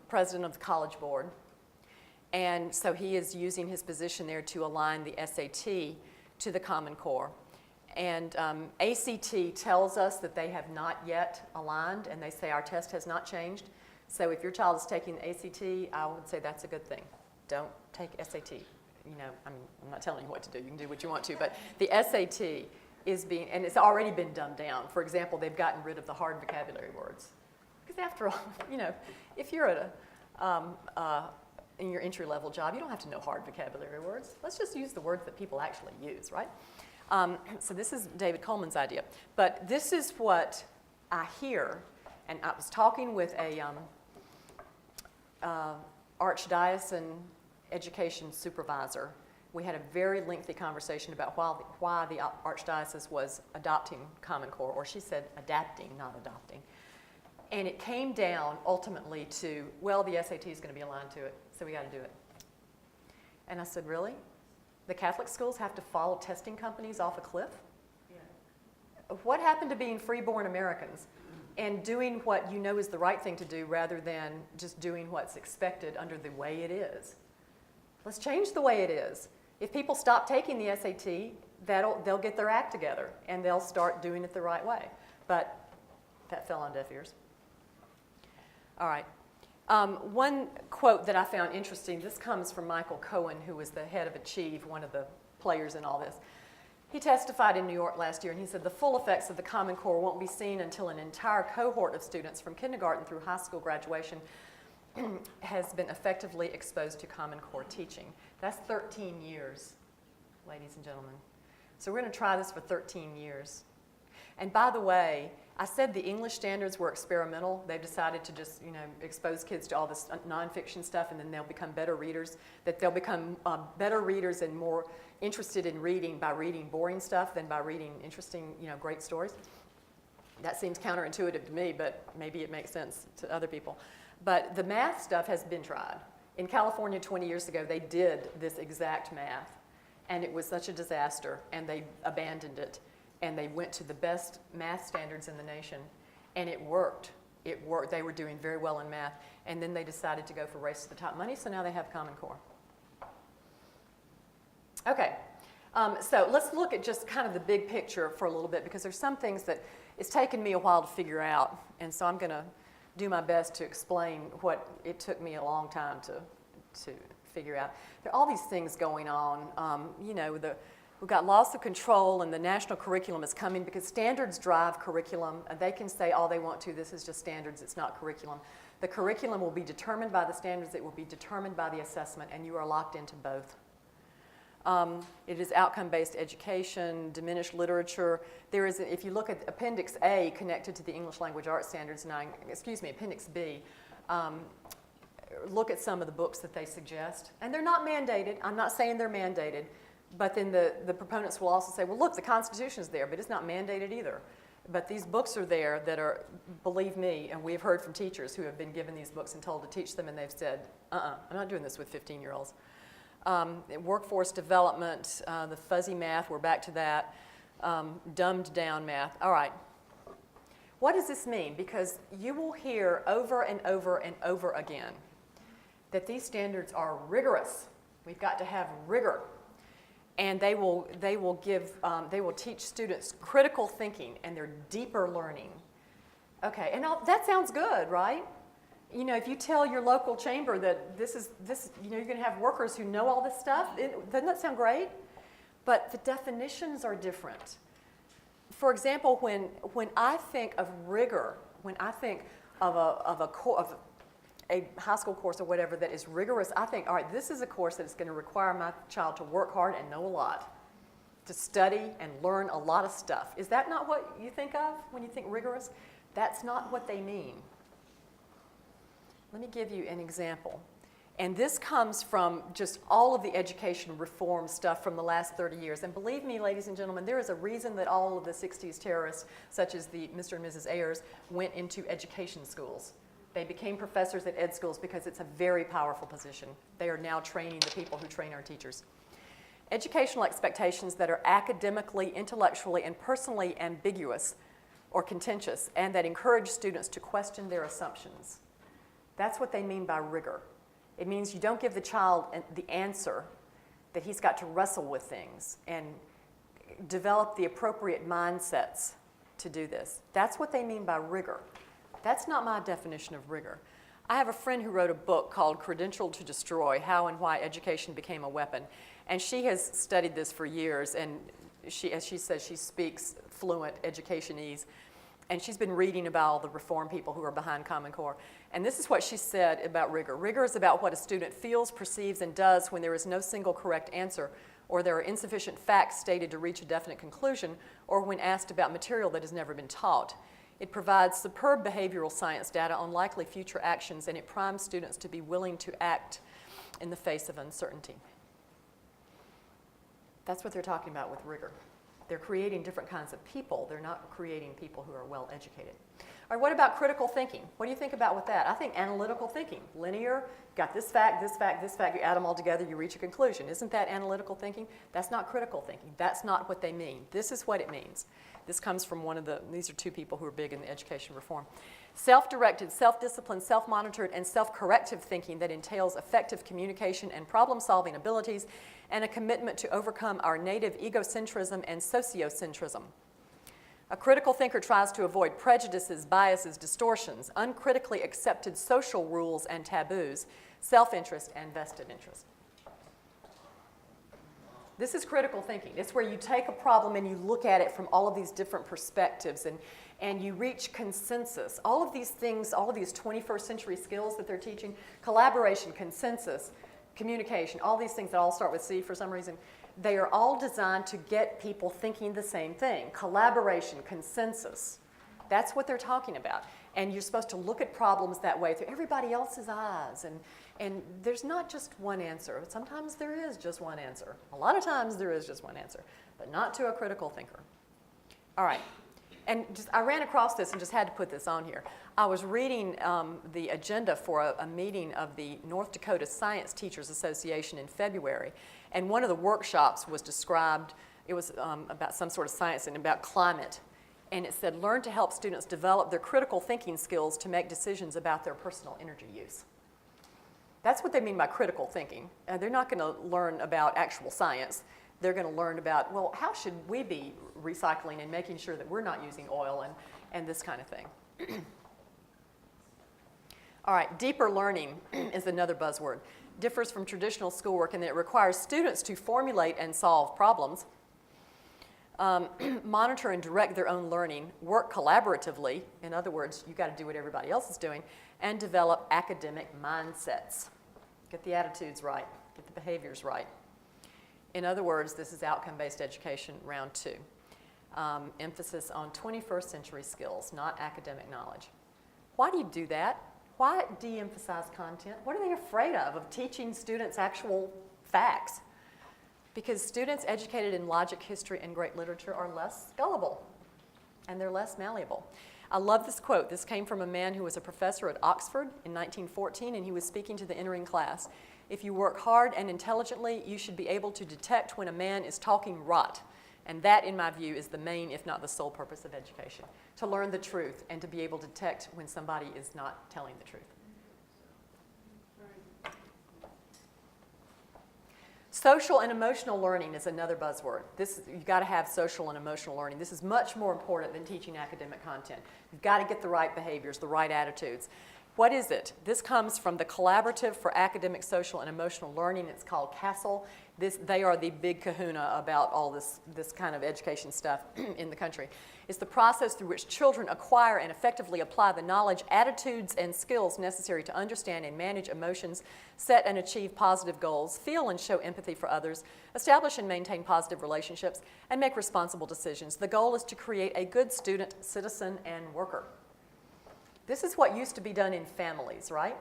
president of the College Board, and so he is using his position there to align the SAT to the Common Core. And ACT tells us that they have not yet aligned, and they say our test has not changed. So if your child is taking the ACT, I would say that's a good thing. Don't take SAT. You know, I'm not telling you what to do. You can do what you want to, but the SAT is being, and it's already been dumbed down. For example, they've gotten rid of the hard vocabulary words. Because after all, you know, if you're at in your entry-level job, you don't have to know hard vocabulary words. Let's just use the words that people actually use, right? So this is David Coleman's idea. But this is what I hear, and I was talking with a archdiocesan education supervisor. We had a very lengthy conversation about why the archdiocese was adopting Common Core, or she said adapting, not adopting. And it came down ultimately to, well, the SAT is going to be aligned to it, so we got to do it. And I said, really? The Catholic schools have to follow testing companies off a cliff? Yeah. What happened to being freeborn Americans and doing what you know is the right thing to do rather than just doing what's expected under the way it is? Let's change the way it is. If people stop taking the SAT, they'll get their act together and they'll start doing it the right way. But that fell on deaf ears. All right. One quote that I found interesting, this comes from Michael Cohen, who was the head of Achieve, one of the players in all this. He testified in New York last year, and he said the full effects of the Common Core won't be seen until an entire cohort of students from kindergarten through high school graduation has been effectively exposed to Common Core teaching. That's 13 years, ladies and gentlemen. So we're going to try this for 13 years. And by the way, I said the English standards were experimental. They've decided to just, you know, expose kids to all this nonfiction stuff, and then they'll become better readers. That they'll become better readers and more interested in reading by reading boring stuff than by reading interesting, you know, great stories. That seems counterintuitive to me, but maybe it makes sense to other people. But the math stuff has been tried. In California 20 years ago, they did this exact math, and it was such a disaster, and they abandoned it. And they went to the best math standards in the nation, and it worked. It worked. They were doing very well in math, and then they decided to go for Race to the Top money, so now they have Common Core. Okay, so let's look at just kind of the big picture for a little bit, because there's some things that it's taken me a while to figure out, and so I'm going to do my best to explain what it took me a long time to figure out. There are all these things going on, you know, we've got loss of control, and the national curriculum is coming because standards drive curriculum. They can say all they want to, this is just standards, it's not curriculum. The curriculum will be determined by the standards, it will be determined by the assessment, and you are locked into both. It is outcome-based education, diminished literature. There is, if you look at Appendix A connected to the English Language Arts Standards, Appendix B, look at some of the books that they suggest. And they're not mandated. I'm not saying they're mandated. But then the proponents will also say, well, look, the Constitution is there, but it's not mandated either. But these books are there that are, believe me, and we have heard from teachers who have been given these books and told to teach them, and they've said, I'm not doing this with 15-year-olds. Workforce development, the fuzzy math, we're back to that. Dumbed down math. All right. What does this mean? Because you will hear over and over and over again that these standards are rigorous. We've got to have rigor. And they will teach students critical thinking and their deeper learning. Okay, and that sounds good, right? You know, if you tell your local chamber that you're going to have workers who know all this stuff, doesn't that sound great? But the definitions are different. For example, when I think of rigor, when I think of a high school course or whatever that is rigorous, I think, all right, this is a course that is going to require my child to work hard and know a lot, to study and learn a lot of stuff. Is that not what you think of when you think rigorous? That's not what they mean. Let me give you an example. And this comes from just all of the education reform stuff from the last 30 years. And believe me, ladies and gentlemen, there is a reason that all of the 60s terrorists, such as the Mr. and Mrs. Ayers, went into education schools. They became professors at ed schools because it's a very powerful position. They are now training the people who train our teachers. Educational expectations that are academically, intellectually, and personally ambiguous or contentious, and that encourage students to question their assumptions. That's what they mean by rigor. It means you don't give the child the answer, that he's got to wrestle with things and develop the appropriate mindsets to do this. That's what they mean by rigor. That's not my definition of rigor. I have a friend who wrote a book called Credentialed to Destroy: How and Why Education Became a Weapon. And she has studied this for years, and she, as she says, she speaks fluent educationese. And she's been reading about all the reform people who are behind Common Core. And this is what she said about rigor. Rigor is about what a student feels, perceives, and does when there is no single correct answer, or there are insufficient facts stated to reach a definite conclusion, or when asked about material that has never been taught. It provides superb behavioral science data on likely future actions, and it primes students to be willing to act in the face of uncertainty. That's what they're talking about with rigor. They're creating different kinds of people. They're not creating people who are well educated. All right, what about critical thinking? What do you think about with that? I think analytical thinking, linear, got this fact, this fact, this fact, you add them all together, you reach a conclusion. Isn't that analytical thinking? That's not critical thinking. That's not what they mean. This is what it means. This comes from these are two people who are big in the education reform. Self-directed, self-disciplined, self-monitored, and self-corrective thinking that entails effective communication and problem-solving abilities and a commitment to overcome our native egocentrism and sociocentrism. A critical thinker tries to avoid prejudices, biases, distortions, uncritically accepted social rules and taboos, self-interest, and vested interest. This is critical thinking. It's where you take a problem and you look at it from all of these different perspectives and you reach consensus. All of these things, all of these 21st century skills that they're teaching, collaboration, consensus, communication, all these things that all start with C for some reason, they are all designed to get people thinking the same thing. Collaboration, consensus. That's what they're talking about. And you're supposed to look at problems that way through everybody else's eyes. And there's not just one answer. Sometimes there is just one answer. A lot of times there is just one answer, but not to a critical thinker. All right. And I ran across this and just had to put this on here. I was reading the agenda for a meeting of the North Dakota Science Teachers Association in February, and one of the workshops was described, it was about some sort of science and about climate, and it said, learn to help students develop their critical thinking skills to make decisions about their personal energy use. That's what they mean by critical thinking. They're not going to learn about actual science. They're going to learn about, well, how should we be recycling and making sure that we're not using oil and this kind of thing. All right, deeper learning is another buzzword. Differs from traditional schoolwork in that it requires students to formulate and solve problems, monitor and direct their own learning, work collaboratively, in other words, you've got to do what everybody else is doing, and develop academic mindsets. Get the attitudes right, get the behaviors right. In other words, this is outcome-based education, round 2. Emphasis on 21st century skills, not academic knowledge. Why do you do that? Why de-emphasize content? What are they afraid of teaching students actual facts? Because students educated in logic, history, and great literature are less gullible, and they're less malleable. I love this quote. This came from a man who was a professor at Oxford in 1914, and he was speaking to the entering class. If you work hard and intelligently, you should be able to detect when a man is talking rot. And that, in my view, is the main, if not the sole purpose of education, to learn the truth and to be able to detect when somebody is not telling the truth. Social and emotional learning is another buzzword. You've got to have social and emotional learning. This is much more important than teaching academic content. You've got to get the right behaviors, the right attitudes. What is it? This comes from the Collaborative for Academic, Social, and Emotional Learning. It's called CASEL. They are the big kahuna about all this kind of education stuff in the country. It's the process through which children acquire and effectively apply the knowledge, attitudes, and skills necessary to understand and manage emotions, set and achieve positive goals, feel and show empathy for others, establish and maintain positive relationships, and make responsible decisions. The goal is to create a good student, citizen, and worker. This is what used to be done in families, right?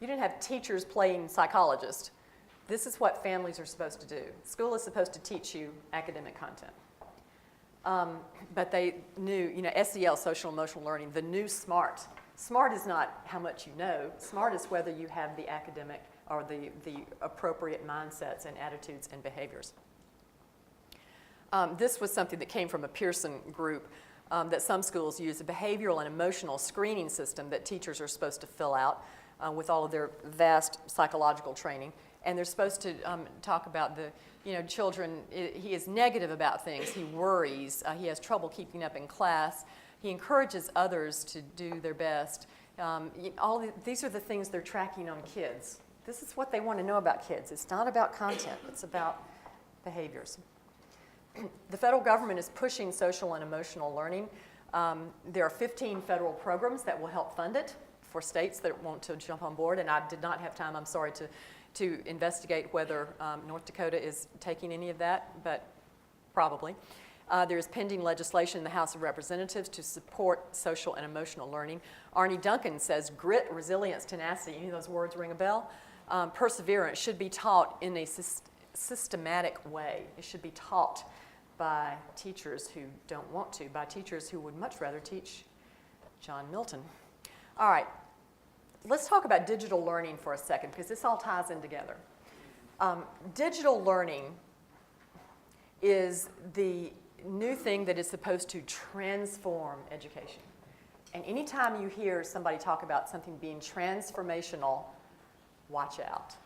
You didn't have teachers playing psychologists. This is what families are supposed to do. School is supposed to teach you academic content. But they knew, SEL, social emotional learning, the new SMART. SMART is not how much you know. SMART is whether you have the academic or the appropriate mindsets and attitudes and behaviors. This was something that came from a Pearson group that some schools use, a behavioral and emotional screening system that teachers are supposed to fill out with all of their vast psychological training. And they're supposed to talk about children, he is negative about things, he worries, he has trouble keeping up in class, he encourages others to do their best. These are the things they're tracking on kids. This is what they want to know about kids. It's not about content, it's about behaviors. The federal government is pushing social and emotional learning. There are 15 federal programs that will help fund it for states that want to jump on board, and I did not have time, I'm sorry, to investigate whether North Dakota is taking any of that, but probably. There is pending legislation in the House of Representatives to support social and emotional learning. Arnie Duncan says grit, resilience, tenacity, any of those words ring a bell? Perseverance should be taught in a systematic way. It should be taught by teachers who don't want to, by teachers who would much rather teach John Milton. All right. Let's talk about digital learning for a second, because this all ties in together. Digital learning is the new thing that is supposed to transform education. And anytime you hear somebody talk about something being transformational, watch out.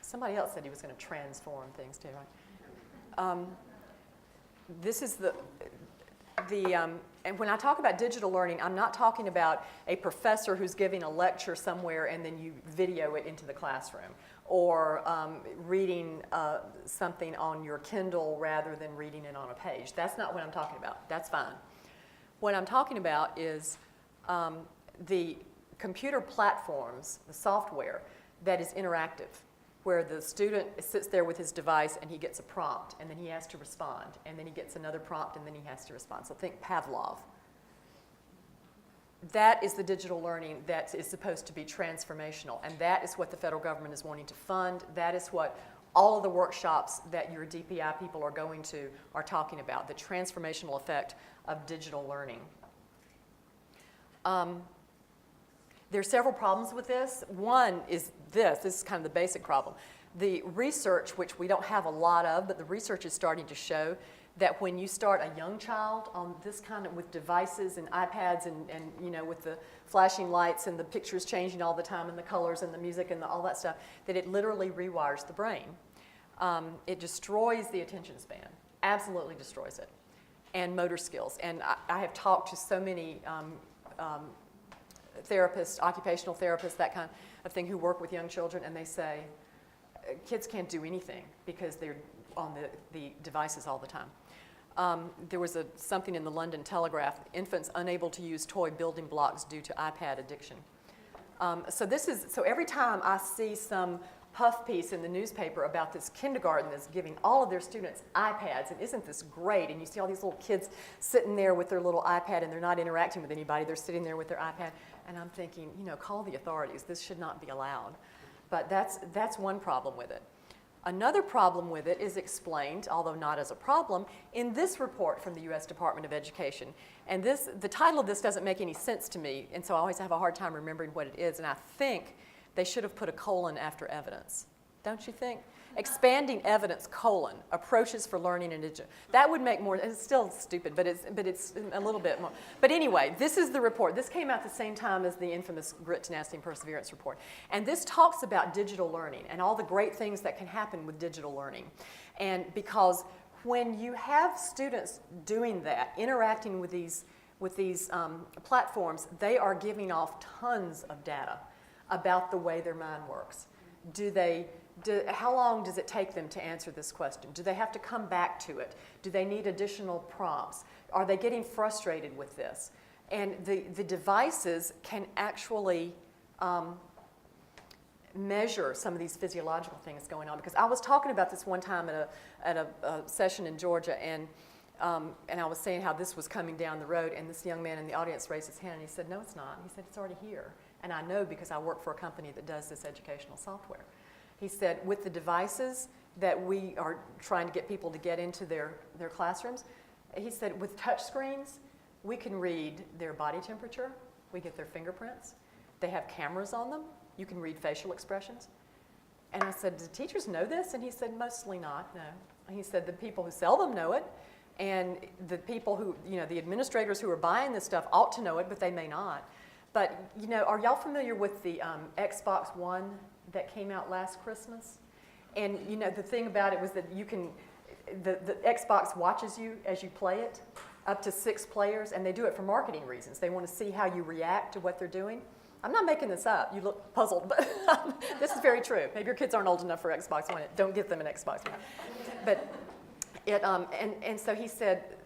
Somebody else said he was going to transform things too, right? This is and when I talk about digital learning, I'm not talking about a professor who's giving a lecture somewhere and then you video it into the classroom, or reading something on your Kindle rather than reading it on a page. That's not what I'm talking about. That's fine. What I'm talking about is the computer platforms, the software that is interactive, where the student sits there with his device and he gets a prompt, and then he has to respond, and then he gets another prompt, and then he has to respond. So think Pavlov. That is the digital learning that is supposed to be transformational, and that is what the federal government is wanting to fund. That is what all of the workshops that your DPI people are going to are talking about, the transformational effect of digital learning. There are several problems with this. One is this is kind of the basic problem. The research, which we don't have a lot of, but the research is starting to show that when you start a young child on this kind of with devices and iPads and with the flashing lights and the pictures changing all the time and the colors and the music and all that stuff, that it literally rewires the brain. It destroys the attention span, absolutely destroys it, and motor skills. And I have talked to so many therapists, occupational therapists, that kind of thing, who work with young children, and they say kids can't do anything because they're on the devices all the time. There was something in the London Telegraph, infants unable to use toy building blocks due to iPad addiction. So every time I see some puff piece in the newspaper about this kindergarten that's giving all of their students iPads, and isn't this great? And you see all these little kids sitting there with their little iPad, and they're not interacting with anybody. They're sitting there with their iPad, and I'm thinking, call the authorities. This should not be allowed. But that's one problem with it. Another problem with it is explained, although not as a problem, in this report from the U.S. Department of Education. And the title of this doesn't make any sense to me, and so I always have a hard time remembering what it is, and I think they should have put a colon after evidence. Don't you think? expanding evidence, approaches for learning and digital. That would make more, it's still stupid, but it's a little bit more. But anyway, this is the report. This came out the same time as the infamous Grit, Tenacity, and Perseverance report. And this talks about digital learning and all the great things that can happen with digital learning. And because when you have students doing that, interacting with these platforms, they are giving off tons of data about the way their mind works. How long does it take them to answer this question? Do they have to come back to it? Do they need additional prompts? Are they getting frustrated with this? And the devices can actually measure some of these physiological things going on. Because I was talking about this one time at a session in Georgia, and I was saying how this was coming down the road, and this young man in the audience raised his hand and he said, "No, it's not." He said, "It's already here. And I know because I work for a company that does this educational software." He said, with the devices that we are trying to get people to get into their classrooms, he said, with touch screens, we can read their body temperature, we get their fingerprints, they have cameras on them, you can read facial expressions. And I said, "Do teachers know this?" And he said, "Mostly not, no." And he said, "The people who sell them know it, and the people who, the administrators who are buying this stuff ought to know it, but they may not." But, are y'all familiar with the Xbox One that came out last Christmas? And, the thing about it was that the Xbox watches you as you play it, up to 6 players, and they do it for marketing reasons. They want to see how you react to what they're doing. I'm not making this up. You look puzzled, but this is very true. Maybe your kids aren't old enough for Xbox One. Don't get them an Xbox One. But and so he said,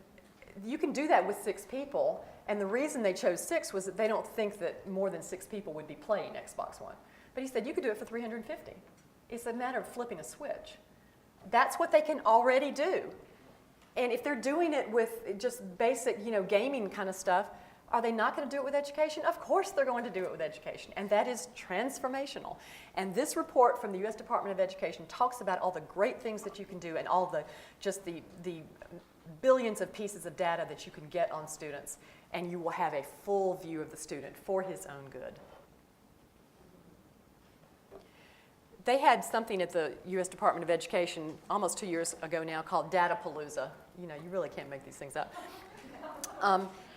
you can do that with 6 people. And the reason they chose 6 was that they don't think that more than 6 people would be playing Xbox One. But he said, you could do it for 350. It's a matter of flipping a switch. That's what they can already do. And if they're doing it with just basic, gaming kind of stuff, are they not going to do it with education? Of course they're going to do it with education. And that is transformational. And this report from the U.S. Department of Education talks about all the great things that you can do and all the billions of pieces of data that you can get on students, and you will have a full view of the student for his own good. They had something at the U.S. Department of Education almost 2 years ago now called Datapalooza. You really can't make these things up.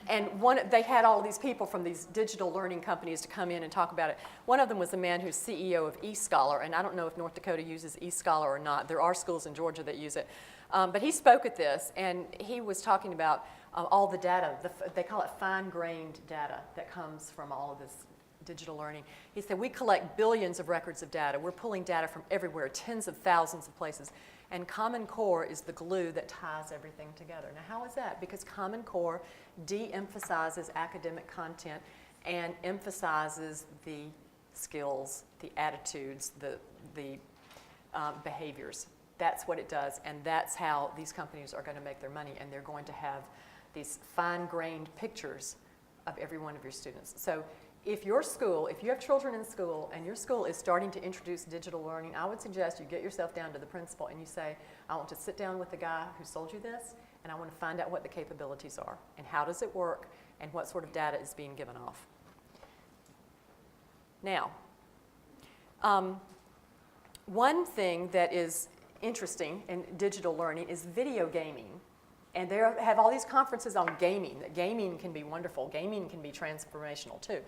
And they had all these people from these digital learning companies to come in and talk about it. One of them was a man who's CEO of eScholar, and I don't know if North Dakota uses eScholar or not. There are schools in Georgia that use it. But he spoke at this, and he was talking about all the data. They call it fine-grained data that comes from all of this digital learning. He said, we collect billions of records of data. We're pulling data from everywhere, tens of thousands of places. And Common Core is the glue that ties everything together. Now, how is that? Because Common Core de-emphasizes academic content and emphasizes the skills, the attitudes, the behaviors. That's what it does, and that's how these companies are going to make their money, and they're going to have these fine-grained pictures of every one of your students. So if you have children in school and your school is starting to introduce digital learning, I would suggest you get yourself down to the principal and you say, I want to sit down with the guy who sold you this, and I want to find out what the capabilities are, and how does it work, and what sort of data is being given off. Now, one thing that is interesting in digital learning is video gaming. And they have all these conferences on gaming. That gaming can be wonderful. Gaming can be transformational too.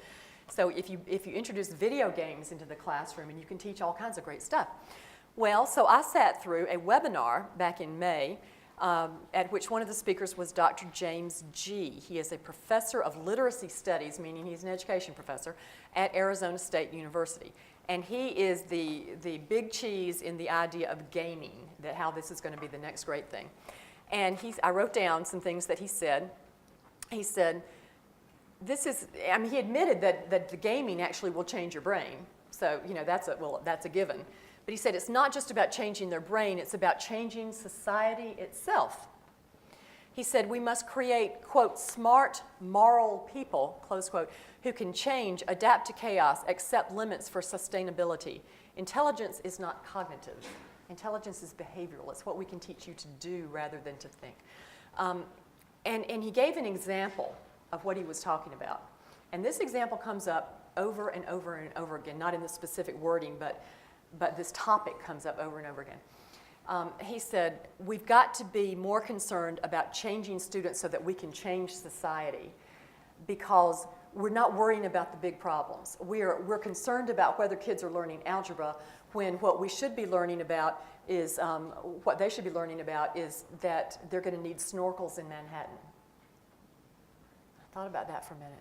So if you introduce video games into the classroom, and you can teach all kinds of great stuff. Well, so I sat through a webinar back in May at which one of the speakers was Dr. James G. He is a professor of literacy studies, meaning he's an education professor, at Arizona State University. And he is the big cheese in the idea of gaming, that how this is going to be the next great thing. And I wrote down some things that he said. He said, he admitted that the gaming actually will change your brain. So, that's a given. But he said it's not just about changing their brain, it's about changing society itself. He said we must create, quote, smart, moral people, close quote, who can change, adapt to chaos, accept limits for sustainability. Intelligence is not cognitive. Intelligence is behavioral. It's what we can teach you to do rather than to think. And he gave an example of what he was talking about. And this example comes up over and over and over again, not in the specific wording, but but this topic comes up over and over again. He said, we've got to be more concerned about changing students so that we can change society, because we're not worrying about the big problems. We're concerned about whether kids are learning algebra, when what we should be learning about is, what they should be learning about is that they're going to need snorkels in Manhattan. I thought about that for a minute.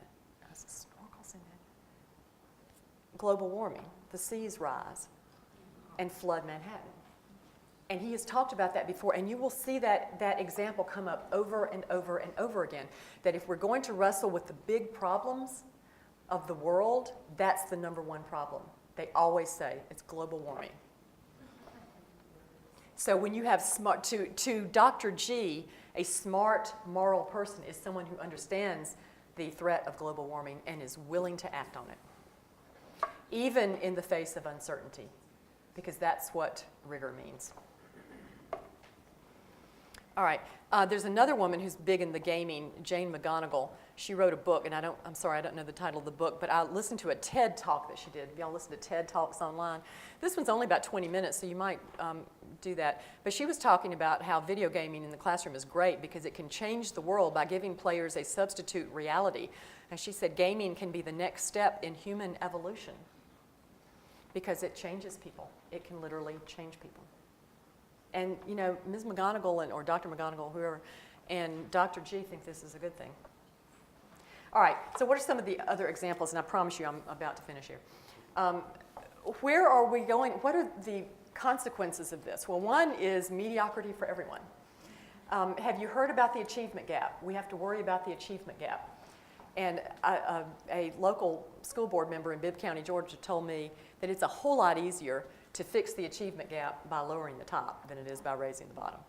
I said, snorkels in Manhattan. Global warming, the seas rise and flood Manhattan. And he has talked about that before, and you will see that example come up over and over and over again, that if we're going to wrestle with the big problems of the world, that's the number one problem. They always say it's global warming. So when you have smart, to Dr. G, a smart, moral person is someone who understands the threat of global warming and is willing to act on it, even in the face of uncertainty, because that's what rigor means. All right, there's another woman who's big in the gaming, Jane McGonigal. She wrote a book, and I'm sorry, I don't know the title of the book, but I listened to a TED Talk that she did. Y'all listen to TED Talks online? This one's only about 20 minutes, so you might do that. But she was talking about how video gaming in the classroom is great because it can change the world by giving players a substitute reality. And she said gaming can be the next step in human evolution because it changes people. It can literally change people. And, you know, Ms. McGonigal or Dr. McGonigal, whoever, and Dr. G think this is a good thing. All right, so what are some of the other examples? And I promise you I'm about to finish here. Where are we going? What are the consequences of this? Well, one is mediocrity for everyone. Have you heard about the achievement gap? We have to worry about the achievement gap. And a local school board member in Bibb County, Georgia, told me that it's a whole lot easier to fix the achievement gap by lowering the top than it is by raising the bottom.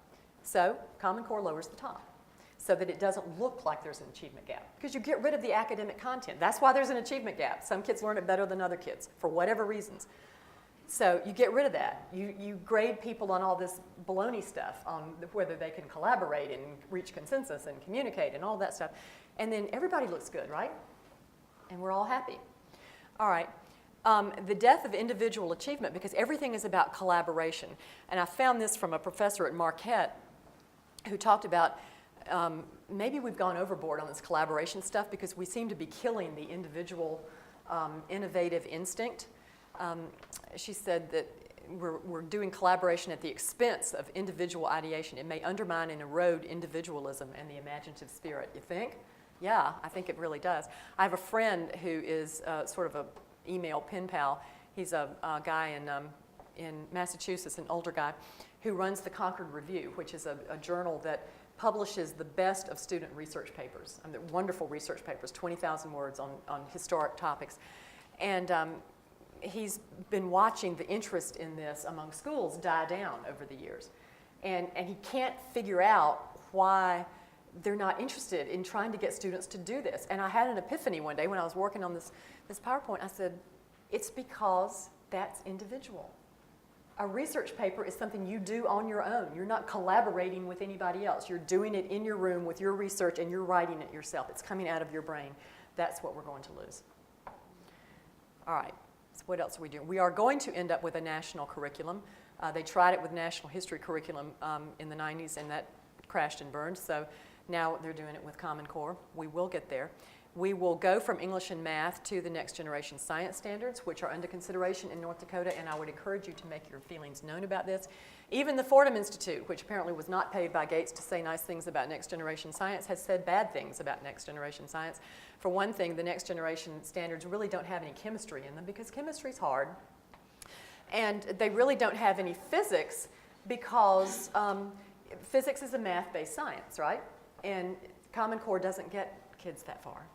So Common Core lowers the top so that it doesn't look like there's an achievement gap, because you get rid of the academic content. That's why there's an achievement gap. Some kids learn it better than other kids for whatever reasons. So you get rid of that. You grade people on all this baloney stuff, on whether they can collaborate and reach consensus and communicate and all that stuff. And then everybody looks good, right? And we're all happy. All right. The death of individual achievement, because everything is about collaboration. And I found this from a professor at Marquette who talked about maybe we've gone overboard on this collaboration stuff because we seem to be killing the individual innovative instinct. She said that we're doing collaboration at the expense of individual ideation. It may undermine and erode individualism and the imaginative spirit. You think? Yeah, I think it really does. I have a friend who is sort of a email pen pal. He's a guy in Massachusetts, an older guy, who runs the Concord Review, which is a journal that publishes the best of student research papers. I mean, wonderful research papers, 20,000 words on historic topics. And he's been watching the interest in this among schools die down over the years. And he can't figure out why they're not interested in trying to get students to do this. And I had an epiphany one day when I was working on this PowerPoint. I said, it's because that's individual. A research paper is something you do on your own. You're not collaborating with anybody else. You're doing it in your room with your research and you're writing it yourself. It's coming out of your brain. That's what we're going to lose. All right, so what else are we doing? We are going to end up with a national curriculum. They tried it with national history curriculum in the 90s and that crashed and burned. So now they're doing it with Common Core. We will get there. We will go from English and math to the next generation science standards, which are under consideration in North Dakota, and I would encourage you to make your feelings known about this. Even the Fordham Institute, which apparently was not paid by Gates to say nice things about next generation science, has said bad things about next generation science. For one thing, the next generation standards really don't have any chemistry in them because chemistry's hard. And they really don't have any physics because physics is a math-based science, right? And Common Core doesn't get kids that far.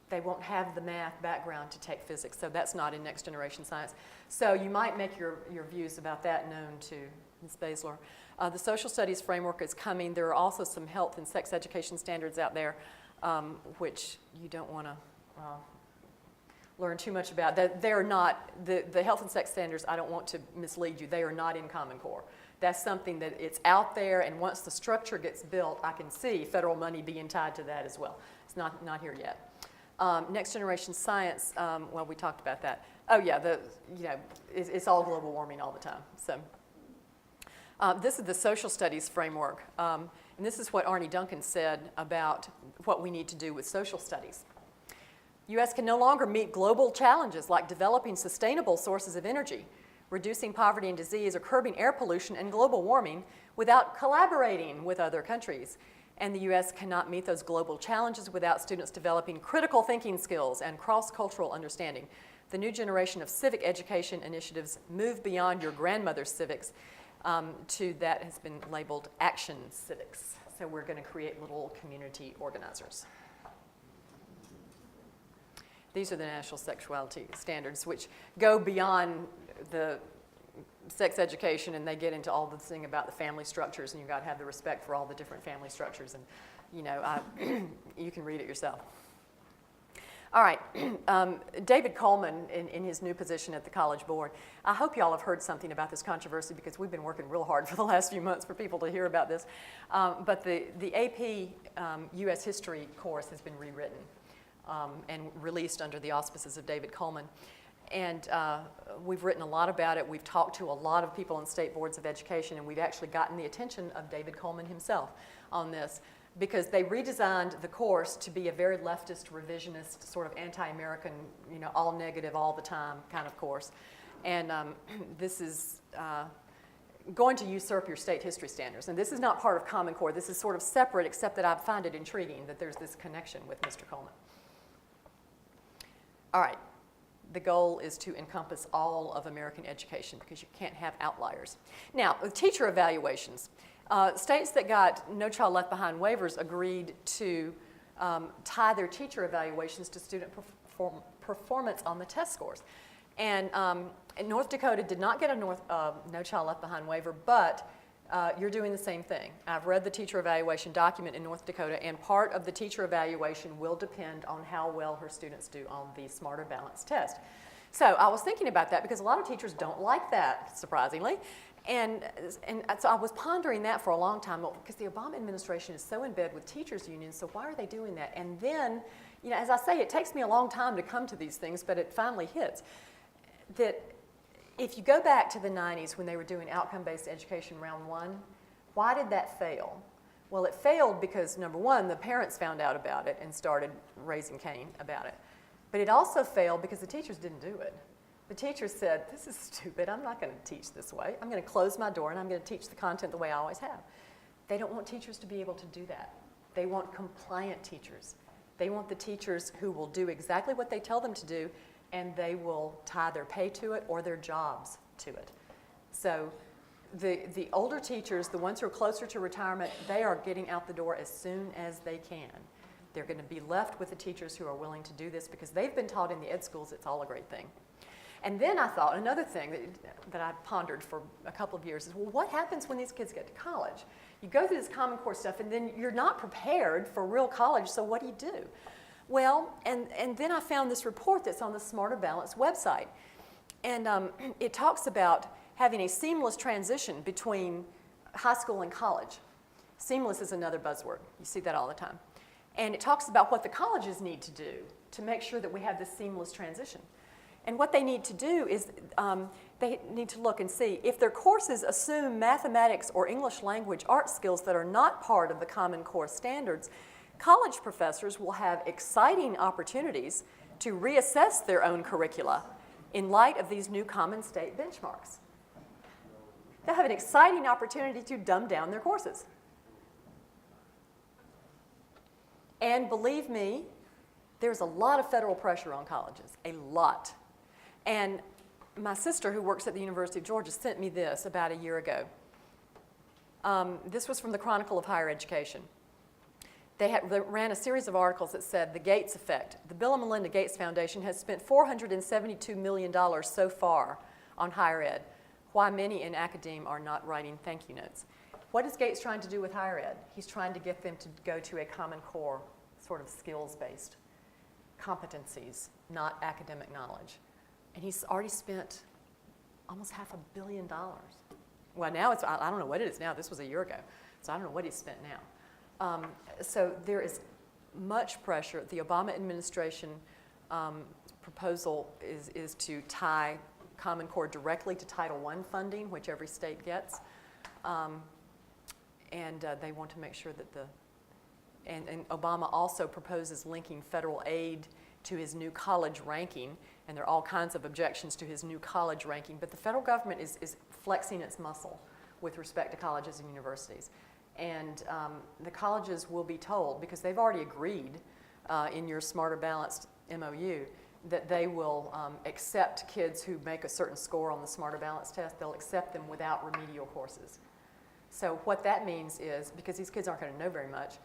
They won't have the math background to take physics, so that's not in next generation science. So you might make your views about that known to Ms. Baszler. The social studies framework is coming. There are also some health and sex education standards out there, which you don't want to learn too much about. They're not, the health and sex standards, I don't want to mislead you, they are not in Common Core. That's something that it's out there, and once the structure gets built, I can see federal money being tied to that as well. It's not here yet. Next generation science, well, we talked about that. Oh yeah, it's all global warming all the time. So this is the social studies framework, and this is what Arnie Duncan said about what we need to do with social studies. U.S. can no longer meet global challenges like developing sustainable sources of energy, reducing poverty and disease, or curbing air pollution and global warming without collaborating with other countries. And the U.S. cannot meet those global challenges without students developing critical thinking skills and cross-cultural understanding. The new generation of civic education initiatives move beyond your grandmother's civics to that has been labeled action civics. So we're going to create little community organizers. These are the national sexuality standards, which go beyond the sex education, and they get into all the thing about the family structures, and you've got to have the respect for all the different family structures, and you can read it yourself. All right, David Coleman in his new position at the College Board. I hope y'all have heard something about this controversy because we've been working real hard for the last few months for people to hear about this. But the AP U.S. History course has been rewritten and released under the auspices of David Coleman. And we've written a lot about it. We've talked to a lot of people in state boards of education, and we've actually gotten the attention of David Coleman himself on this, because they redesigned the course to be a very leftist, revisionist, sort of anti-American, all negative all the time kind of course. And this is going to usurp your state history standards. And this is not part of Common Core. This is sort of separate, except that I find it intriguing that there's this connection with Mr. Coleman. All right. The goal is to encompass all of American education because you can't have outliers. Now, with teacher evaluations, states that got No Child Left Behind waivers agreed to tie their teacher evaluations to student performance on the test scores. And North Dakota did not get a No Child Left Behind waiver, but you're doing the same thing. I've read the teacher evaluation document in North Dakota, and part of the teacher evaluation will depend on how well her students do on the Smarter Balance test. So I was thinking about that because a lot of teachers don't like that, surprisingly. And so I was pondering that for a long time because the Obama administration is so in bed with teachers' unions, so why are they doing that? And then, as I say, it takes me a long time to come to these things, but it finally hits. That if you go back to the 90s when they were doing outcome-based education round one, why did that fail? Well, it failed because, number one, the parents found out about it and started raising Cain about it. But it also failed because the teachers didn't do it. The teachers said, this is stupid, I'm not going to teach this way. I'm going to close my door and I'm going to teach the content the way I always have. They don't want teachers to be able to do that. They want compliant teachers. They want the teachers who will do exactly what they tell them to do, and they will tie their pay to it or their jobs to it. So the older teachers, the ones who are closer to retirement, they are getting out the door as soon as they can. They're going to be left with the teachers who are willing to do this because they've been taught in the ed schools it's all a great thing. And then I thought, another thing that I pondered for a couple of years is, well, what happens when these kids get to college? You go through this Common Core stuff, and then you're not prepared for real college, so what do you do? Well, and then I found this report that's on the Smarter Balance website. And it talks about having a seamless transition between high school and college. Seamless is another buzzword. You see that all the time. And it talks about what the colleges need to do to make sure that we have this seamless transition. And what they need to do is they need to look and see if their courses assume mathematics or English language art skills that are not part of the Common Core standards, college professors will have exciting opportunities to reassess their own curricula in light of these new common state benchmarks. They'll have an exciting opportunity to dumb down their courses. And believe me, there's a lot of federal pressure on colleges, a lot. And my sister, who works at the University of Georgia, sent me this about a year ago. This was from the Chronicle of Higher Education. They ran a series of articles that said the Gates effect. The Bill and Melinda Gates Foundation has spent $472 million so far on higher ed. Why many in academia are not writing thank you notes. What is Gates trying to do with higher ed? He's trying to get them to go to a Common Core, sort of skills-based competencies, not academic knowledge. And he's already spent almost $500 million. Well, now it's, I don't know what it is now. This was a year ago. So I don't know what he's spent now. So there is much pressure. The Obama administration proposal is to tie Common Core directly to Title I funding, which every state gets. And they want to make sure that and Obama also proposes linking federal aid to his new college ranking, and there are all kinds of objections to his new college ranking, but the federal government is flexing its muscle with respect to colleges and universities. And the colleges will be told, because they've already agreed in your Smarter Balanced MOU, that they will accept kids who make a certain score on the Smarter Balanced test. They'll accept them without remedial courses. So what that means is, because these kids aren't going to know very much,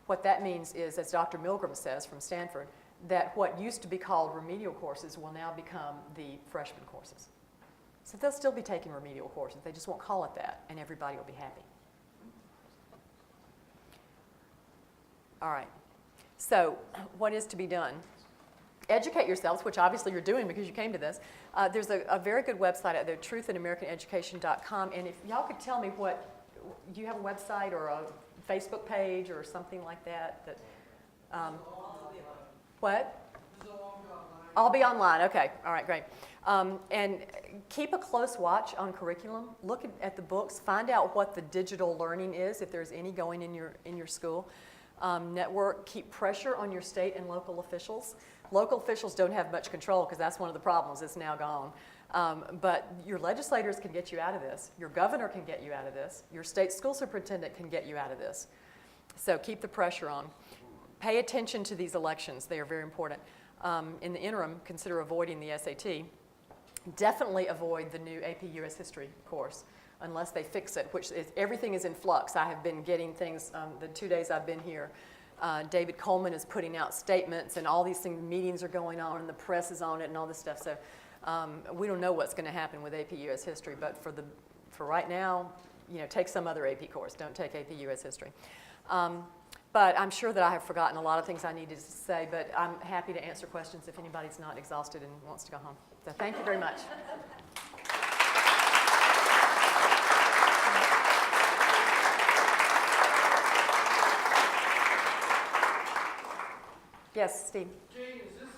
what that means is, as Dr. Milgram says from Stanford, that what used to be called remedial courses will now become the freshman courses. So they'll still be taking remedial courses. They just won't call it that, and everybody will be happy. All right. So what is to be done? Educate yourselves, which obviously you're doing because you came to this. There's a very good website out there, truthinamericaneducation.com, and if y'all could tell me do you have a website or a Facebook page or something like that? What? I'll be online. Okay. All right, great. And keep a close watch on curriculum. Look at the books. Find out what the digital learning is, if there's any going in your school. Network. Keep pressure on your state and local officials. Local officials don't have much control because that's one of the problems. It's now gone. But your legislators can get you out of this. Your governor can get you out of this. Your state school superintendent can get you out of this. So keep the pressure on. Pay attention to these elections. They are very important. In the interim, consider avoiding the SAT. Definitely avoid the new AP US History course unless they fix it, which is, everything is in flux. I have been getting things, the 2 days I've been here. David Coleman is putting out statements, and all these things, meetings are going on, and the press is on it, and all this stuff. So we don't know what's going to happen with AP US History, but for right now, take some other AP course. Don't take AP US History. But I'm sure that I have forgotten a lot of things I needed to say, but I'm happy to answer questions if anybody's not exhausted and wants to go home. So thank you very much. Yes, Steve. Jane, is this,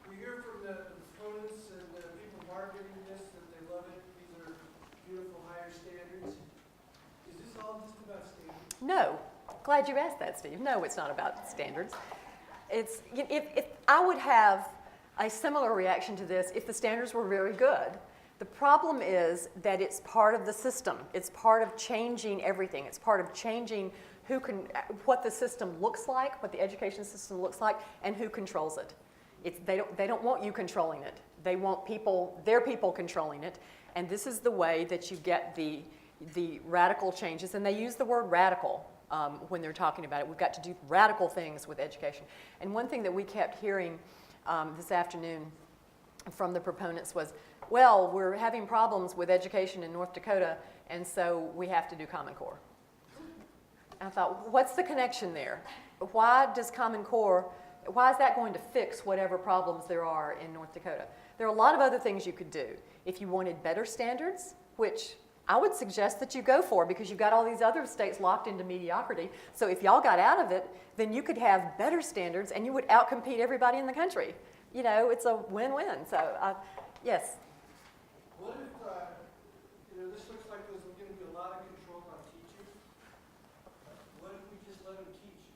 we hear from the proponents and the people marketing this that they love it, these are beautiful higher standards. Is this all just about standards? No. Glad you asked that, Steve. No, it's not about standards. If I would have a similar reaction to this if the standards were very good. The problem is that it's part of the system. It's part of changing everything. It's part of changing what the system looks like, what the education system looks like, and who controls it. They don't want you controlling it. They want their people controlling it. And this is the way that you get the radical changes. And they use the word radical when they're talking about it. We've got to do radical things with education. And one thing that we kept hearing this afternoon from the proponents was, well, we're having problems with education in North Dakota, and so we have to do Common Core. And I thought, what's the connection there? Why is that going to fix whatever problems there are in North Dakota? There are a lot of other things you could do. If you wanted better standards, which I would suggest that you go for because you've got all these other states locked into mediocrity. So if y'all got out of it, then you could have better standards and you would outcompete everybody in the country. It's a win-win. So, yes? What if, this looks like there's going to be a lot of control on teachers. What if we just let them teach?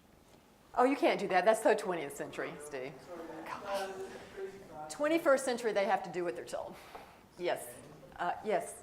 Oh, you can't do that. That's so 20th century, Steve. Sorry, this is a crazy thought. 21st century, they have to do what they're told. Yes. Yes.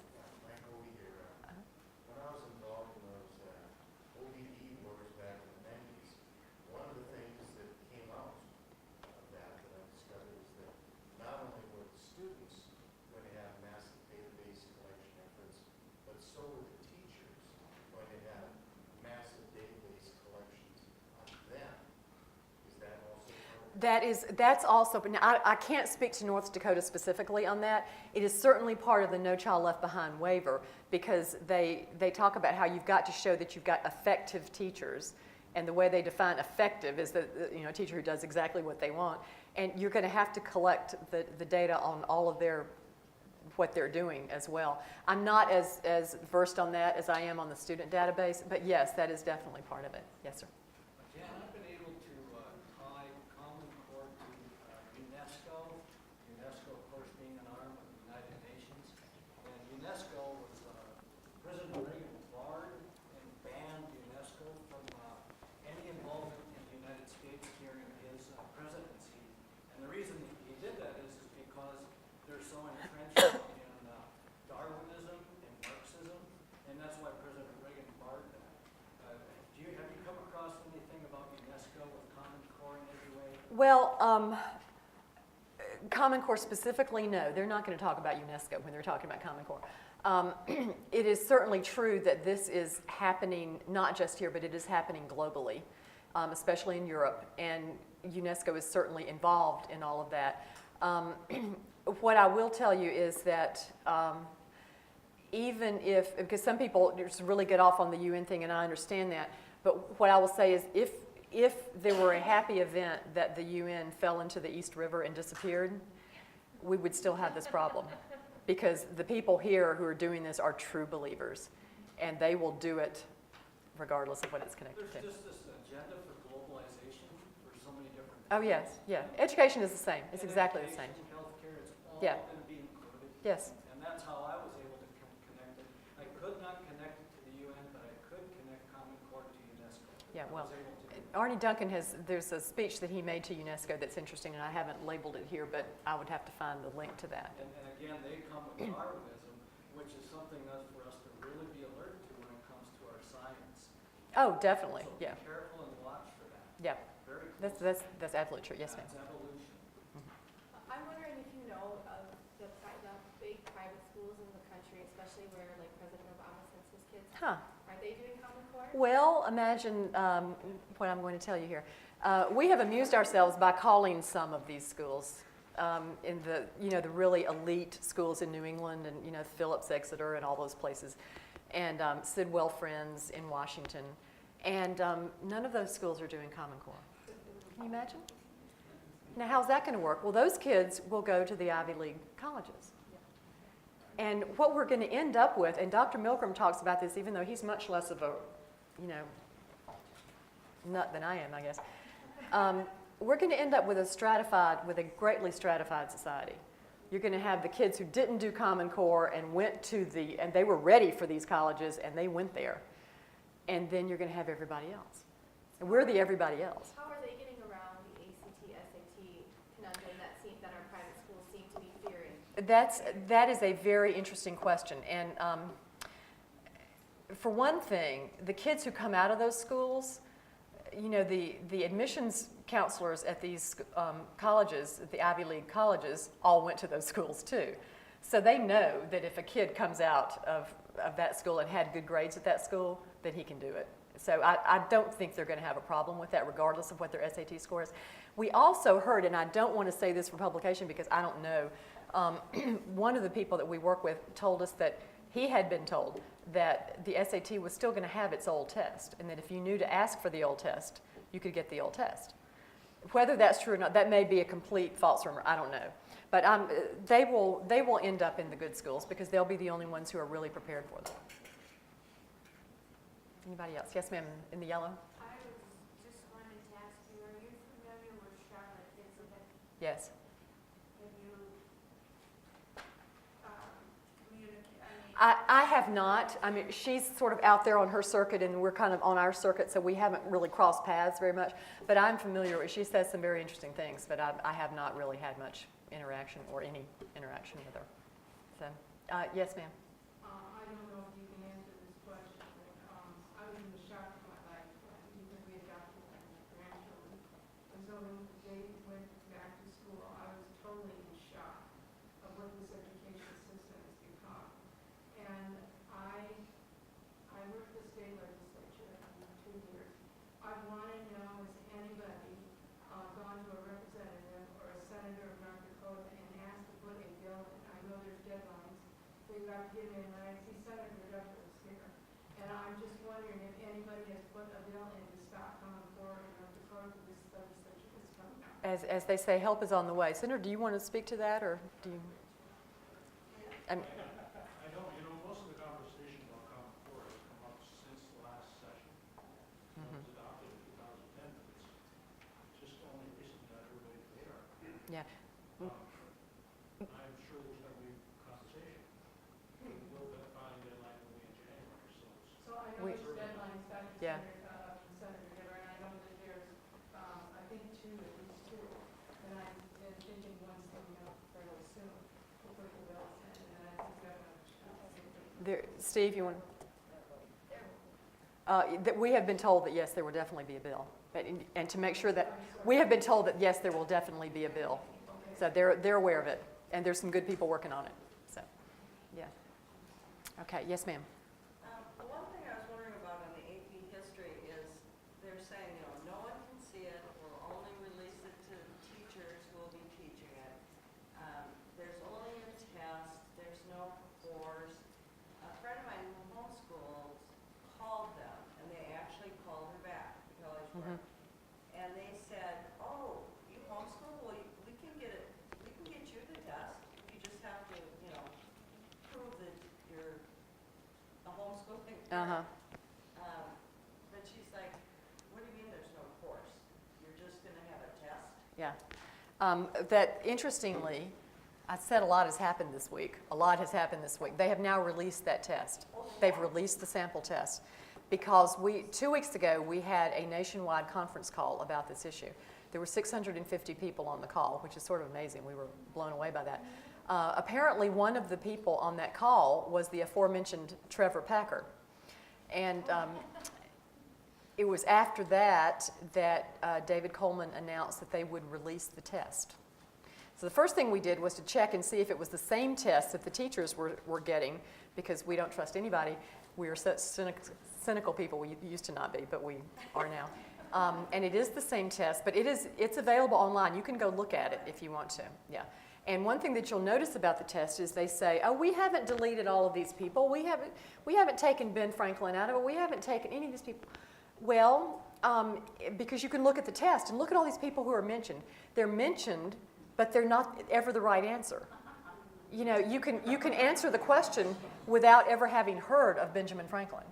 That's also, but now I can't speak to North Dakota specifically on that. It is certainly part of the No Child Left Behind waiver because they talk about how you've got to show that you've got effective teachers. And the way they define effective is that a teacher who does exactly what they want. And you're going to have to collect the data on all of what they're doing as well. I'm not as versed on that as I am on the student database, but yes, that is definitely part of it. Yes, sir. Jan, I've been able to tie Common Core to UNESCO UNESCO was President Reagan barred and banned UNESCO from any involvement in the United States during his presidency. And the reason he did that is because they're so entrenched in Darwinism and Marxism, and that's why President Reagan barred that. Have you come across anything about UNESCO with Common Core in any way? Well, Common Core specifically, no. They're not going to talk about UNESCO when they're talking about Common Core. It is certainly true that this is happening not just here, but it is happening globally, especially in Europe, and UNESCO is certainly involved in all of that. What I will tell you is that even if, because some people just really get off on the UN thing, and I understand that, but what I will say is if there were a happy event that the UN fell into the East River and disappeared, we would still have this problem. Because the people here who are doing this are true believers, and they will do it regardless of what it's connected to. There's just this agenda for globalization for so many different things. Oh, yes, yeah. Education is the same. It's exactly the same. Healthcare, it's all Yeah. going to be included. Yes. And that's how I was able to connect it. I could not connect it to the UN, but I could connect Common Core to UNESCO. Yeah, well, I was able to. Arnie Duncan there's a speech that he made to UNESCO that's interesting, and I haven't labeled it here, but I would have to find the link to that. And again, they come with Darwinism, which is something that's for us to really be alert to when it comes to our science. Oh, definitely, So yeah. be careful and watch for that. Yeah, Very that's absolutely true. Yes, ma'am. That's evolution. I'm wondering if you know of the big private schools in the country, especially where like President Obama sends his kids. Huh. Are they doing Common Core? Well, imagine what I'm going to tell you here. We have amused ourselves by calling some of these schools in the really elite schools in New England, and Phillips Exeter and all those places, and Sidwell Friends in Washington, and none of those schools are doing Common Core. Can you imagine? Now, how's that going to work? Well, those kids will go to the Ivy League colleges. And what we're going to end up with, and Dr. Milgram talks about this, even though he's much less of a, nut than I am, I guess. We're going to end up with a greatly stratified society. You're going to have the kids who didn't do Common Core and and they were ready for these colleges, and they went there. And then you're going to have everybody else. And we're the everybody else. How are they getting around the ACT, SAT conundrum that our private schools seem to be fearing? That is a very interesting question. And for one thing, the kids who come out of those schools, the admissions counselors at these colleges, at the Ivy League colleges, all went to those schools too. So they know that if a kid comes out of that school and had good grades at that school, that he can do it. So I don't think they're going to have a problem with that, regardless of what their SAT score is. We also heard, and I don't want to say this for publication because I don't know, one of the people that we work with told us that he had been told that the SAT was still going to have its old test, and that if you knew to ask for the old test, you could get the old test. Whether that's true or not, that may be a complete false rumor. I don't know. But they will end up in the good schools because they'll be the only ones who are really prepared for them. Anybody else? Yes, ma'am, in the yellow. I was just wanted to ask you, are you familiar with Charlotte Elizabeth? Yes. Have you communicated? I have not. I mean, she's sort of out there on her circuit, and we're kind of on our circuit, so we haven't really crossed paths very much. But I'm familiar with. She says some very interesting things, but I have not really had much interaction or any interaction with her. So, yes, ma'am. I don't know if you can answer this question, but I was in the shock of my life because we adopted my grandchildren. And so when they went back to school, I was totally in shock of what this education system has become. And I worked for the state legislature for 2 years. I want to know, has anybody gone to a representative or a senator of North Dakota and asked to put a bill in? I know there's deadlines, so you got to get in. And I see Senator Douglas here. And I'm just wondering if anybody has put a bill in to stop Common Core in North Dakota for this legislature that's coming up. As they say, help is on the way. Senator, do you want to speak to that, or do you? I don't, most of the conversation about Common Core has come up since the last session. It was adopted in 2010, but it's just only recently got everybody clear. Yeah. I'm sure there's going to be conversation. Will Yeah. Senator Giver, and I know that there's, I think at least two, and I'm thinking one's coming up fairly soon to put the bills in, and then I think There, Steve, you want? That we have been told that yes, there will definitely be a bill, and to make sure that we have been told that yes, there will definitely be a bill. So they're aware of it, and there's some good people working on it. So, yeah. Okay. Yes, ma'am. One thing I was wondering about on the AP history is they're saying, no one can see it. We'll only release it to teachers who will be teaching it. There's only a test. There's no course. A friend of mine who homeschooled called them, and they actually called her back to college board, and they said, "Oh, you homeschool? Well, we can get it. We can get you the test. You just have to, prove that you're a homeschooling parent." But she's like, "What do you mean there's no course? You're just going to have a test?" Yeah. That interestingly, I said a lot has happened this week. A lot has happened this week. They have now released that test. They've released the sample test because 2 weeks ago we had a nationwide conference call about this issue. There were 650 people on the call, which is sort of amazing. We were blown away by that. Apparently, one of the people on that call was the aforementioned Trevor Packer, and it was after that David Coleman announced that they would release the test. So the first thing we did was to check and see if it was the same test that the teachers were getting, because we don't trust anybody. We are such cynical people. We used to not be, but we are now. And it is the same test, but it's available online. You can go look at it if you want to. Yeah. And one thing that you'll notice about the test is they say, "Oh, we haven't deleted all of these people. We haven't taken Ben Franklin out of it. We haven't taken any of these people." Well, because you can look at the test and look at all these people who are mentioned. They're mentioned, but they're not ever the right answer. You can answer the question without ever having heard of Benjamin Franklin.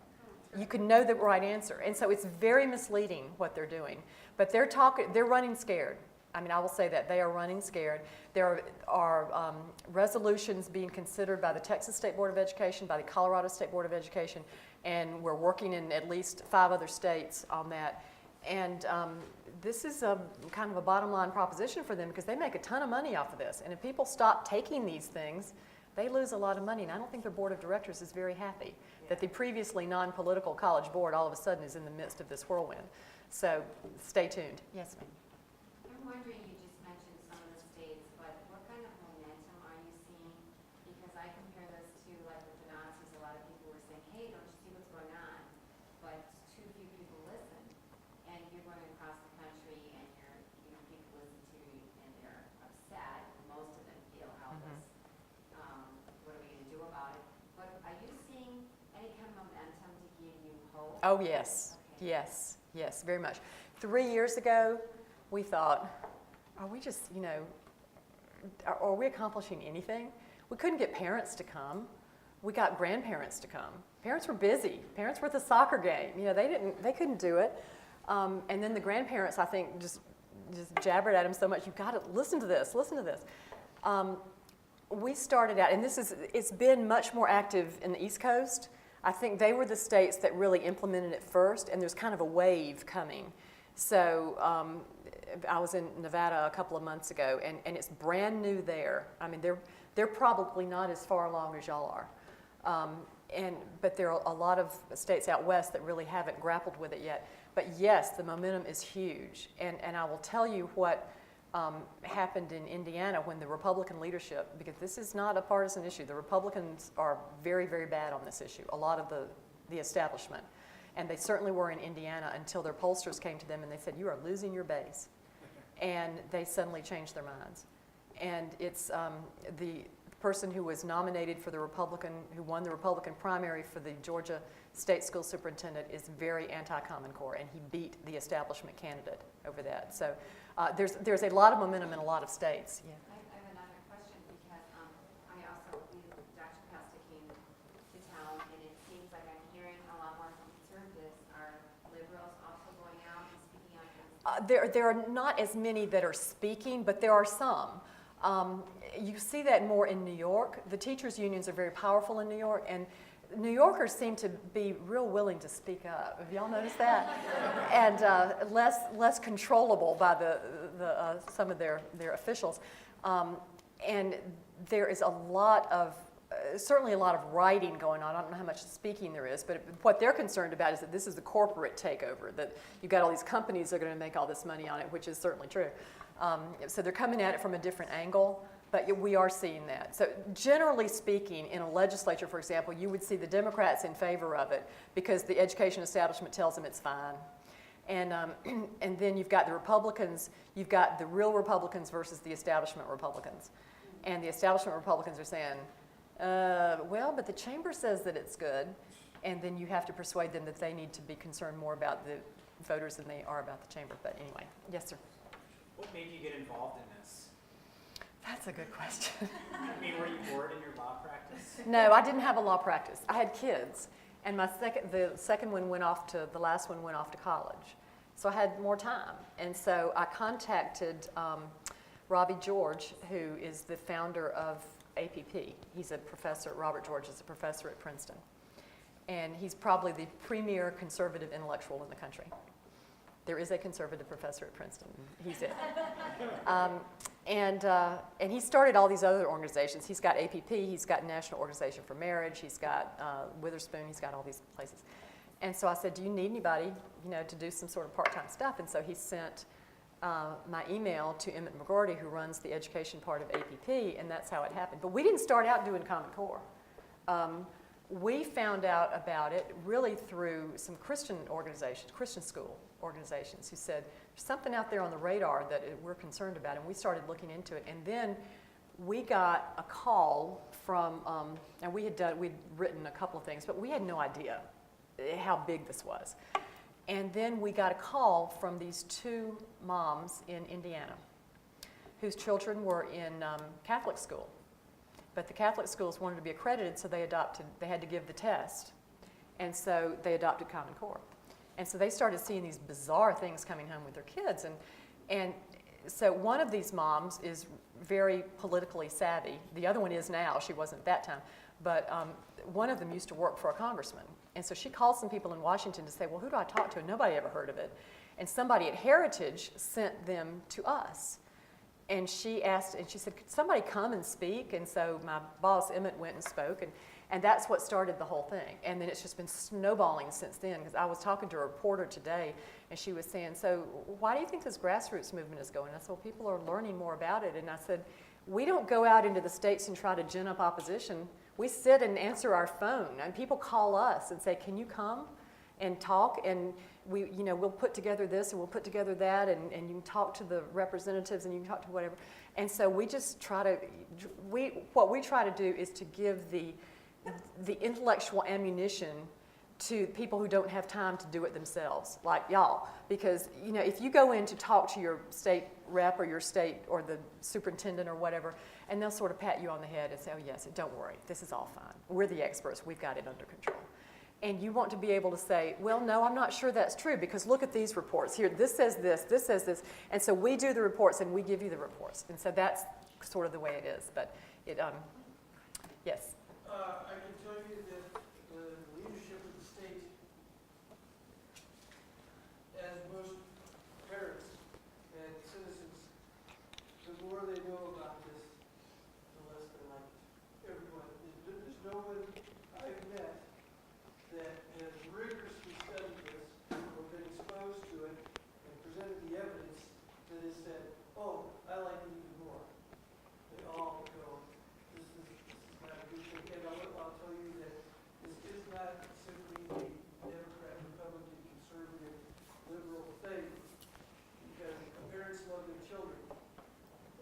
You can know the right answer, and so it's very misleading what they're doing. But they're running scared. I mean, I will say that they are running scared. There are resolutions being considered by the Texas State Board of Education, by the Colorado State Board of Education, and we're working in at least 5 other states on that. And this is a kind of a bottom line proposition for them because they make a ton of money off of this. And if people stop taking these things, they lose a lot of money. And I don't think their board of directors is very happy that the previously non-political college board all of a sudden is in the midst of this whirlwind. So stay tuned. Yes, ma'am. I'm wondering, you just mentioned some of the states, but what kind of momentum are you seeing? Because I compare this to like with the Nazis, a lot of people were saying, "Hey, don't you see what's going on?" But too few people listen. And you're going across the country and people listen to you and they're upset. Most of them feel helpless. What are we going to do about it? But are you seeing any kind of momentum to give you hope? Oh, yes. Okay. Yes, very much. 3 years ago, we thought, are we just, are we accomplishing anything? We couldn't get parents to come. We got grandparents to come. Parents were busy. Parents were at the soccer game. They couldn't do it. And then the grandparents, I think, just jabbered at them so much. You've got to listen to this. We started out, and it's been much more active in the East Coast. I think they were the states that really implemented it first, and there's kind of a wave coming. So I was in Nevada a couple of months ago, and it's brand new there. I mean, they're probably not as far along as y'all are. But there are a lot of states out west that really haven't grappled with it yet. But yes, the momentum is huge. And I will tell you what happened in Indiana when the Republican leadership, because this is not a partisan issue, the Republicans are very, very bad on this issue, a lot of the establishment. And they certainly were in Indiana until their pollsters came to them and they said, "You are losing your base." And they suddenly changed their minds. And it's the person who was nominated for who won the Republican primary for the Georgia State School Superintendent is very anti-Common Core, and he beat the establishment candidate over that. So there's a lot of momentum in a lot of states. Yeah. I have another question because Dr. Costa came to town, and it seems like I'm hearing a lot more from conservatives. Are liberals also going out and speaking on things? There are not as many that are speaking, but there are some. You see that more in New York. The teachers' unions are very powerful in New York, and New Yorkers seem to be real willing to speak up. Have y'all noticed that? And less controllable by some of their officials. And there is a lot of, certainly a lot of writing going on. I don't know how much speaking there is, but what they're concerned about is that this is the corporate takeover, that you've got all these companies that are going to make all this money on it, which is certainly true. So they're coming at it from a different angle, but we are seeing that. So generally speaking, in a legislature, for example, you would see the Democrats in favor of it because the education establishment tells them it's fine. And then you've got the Republicans, you've got the real Republicans versus the establishment Republicans. And the establishment Republicans are saying, well, but the chamber says that it's good. And then you have to persuade them that they need to be concerned more about the voters than they are about the chamber. But anyway, yes, sir. What made you get involved in this? That's a good question. I mean, were you bored in your law practice? No, I didn't have a law practice. I had kids. And the second one went off to, the last one went off to college. So I had more time. And so I contacted Robbie George, who is the founder of APP. He's a professor, Robert George is a professor at Princeton. And he's probably the premier conservative intellectual in the country. There is a conservative professor at Princeton. He's it. And he started all these other organizations. He's got APP, he's got National Organization for Marriage, he's got Witherspoon, he's got all these places. And so I said, do you need anybody, to do some sort of part-time stuff? And so he sent my email to Emmett McGorty, who runs the education part of APP, and that's how it happened. But we didn't start out doing Common Core. We found out about it really through some Christian organizations, Christian school organizations, who said, there's something out there on the radar that we're concerned about, and we started looking into it. And then we got a call from, and we'd written a couple of things, but we had no idea how big this was. And then we got a call from these two moms in Indiana whose children were in Catholic school. But the Catholic schools wanted to be accredited, so they had to give the test. And so they adopted Common Core. And so they started seeing these bizarre things coming home with their kids. And so one of these moms is very politically savvy. The other one is now. She wasn't at that time. But one of them used to work for a congressman. And so she called some people in Washington to say, well, who do I talk to? And nobody ever heard of it. And somebody at Heritage sent them to us. And she asked, and she said, could somebody come and speak? And so my boss, Emmett, went and spoke. And that's what started the whole thing. And then it's just been snowballing since then. Because I was talking to a reporter today, and she was saying, so why do you think this grassroots movement is going? I said, well, people are learning more about it. And I said, we don't go out into the states and try to gin up opposition. We sit and answer our phone. And people call us and say, can you come and talk? And we'll put together this and we'll put together that, and you can talk to the representatives and you can talk to whatever. And so we just try to, what we try to do is to give the intellectual ammunition to people who don't have time to do it themselves, like y'all. Because, if you go in to talk to your state rep or your state or the superintendent or whatever, and they'll sort of pat you on the head and say, oh yes, don't worry, this is all fine. We're the experts, we've got it under control. And you want to be able to say, well, no, I'm not sure that's true because look at these reports. Here, this says this says this. And so we do the reports and we give you the reports. And so that's sort of the way it is. But yes? I can tell you that the leadership of the state, as most parents and citizens, the more they know about this, the less they like it. Everyone. There's no one I've met that has rigorously studied this or been exposed to it and presented the evidence that has said, oh, I like it even more. They all go, this is not a good thing. And I'll tell you that this is not simply a Democrat, Republican, conservative, liberal thing, because parents love their children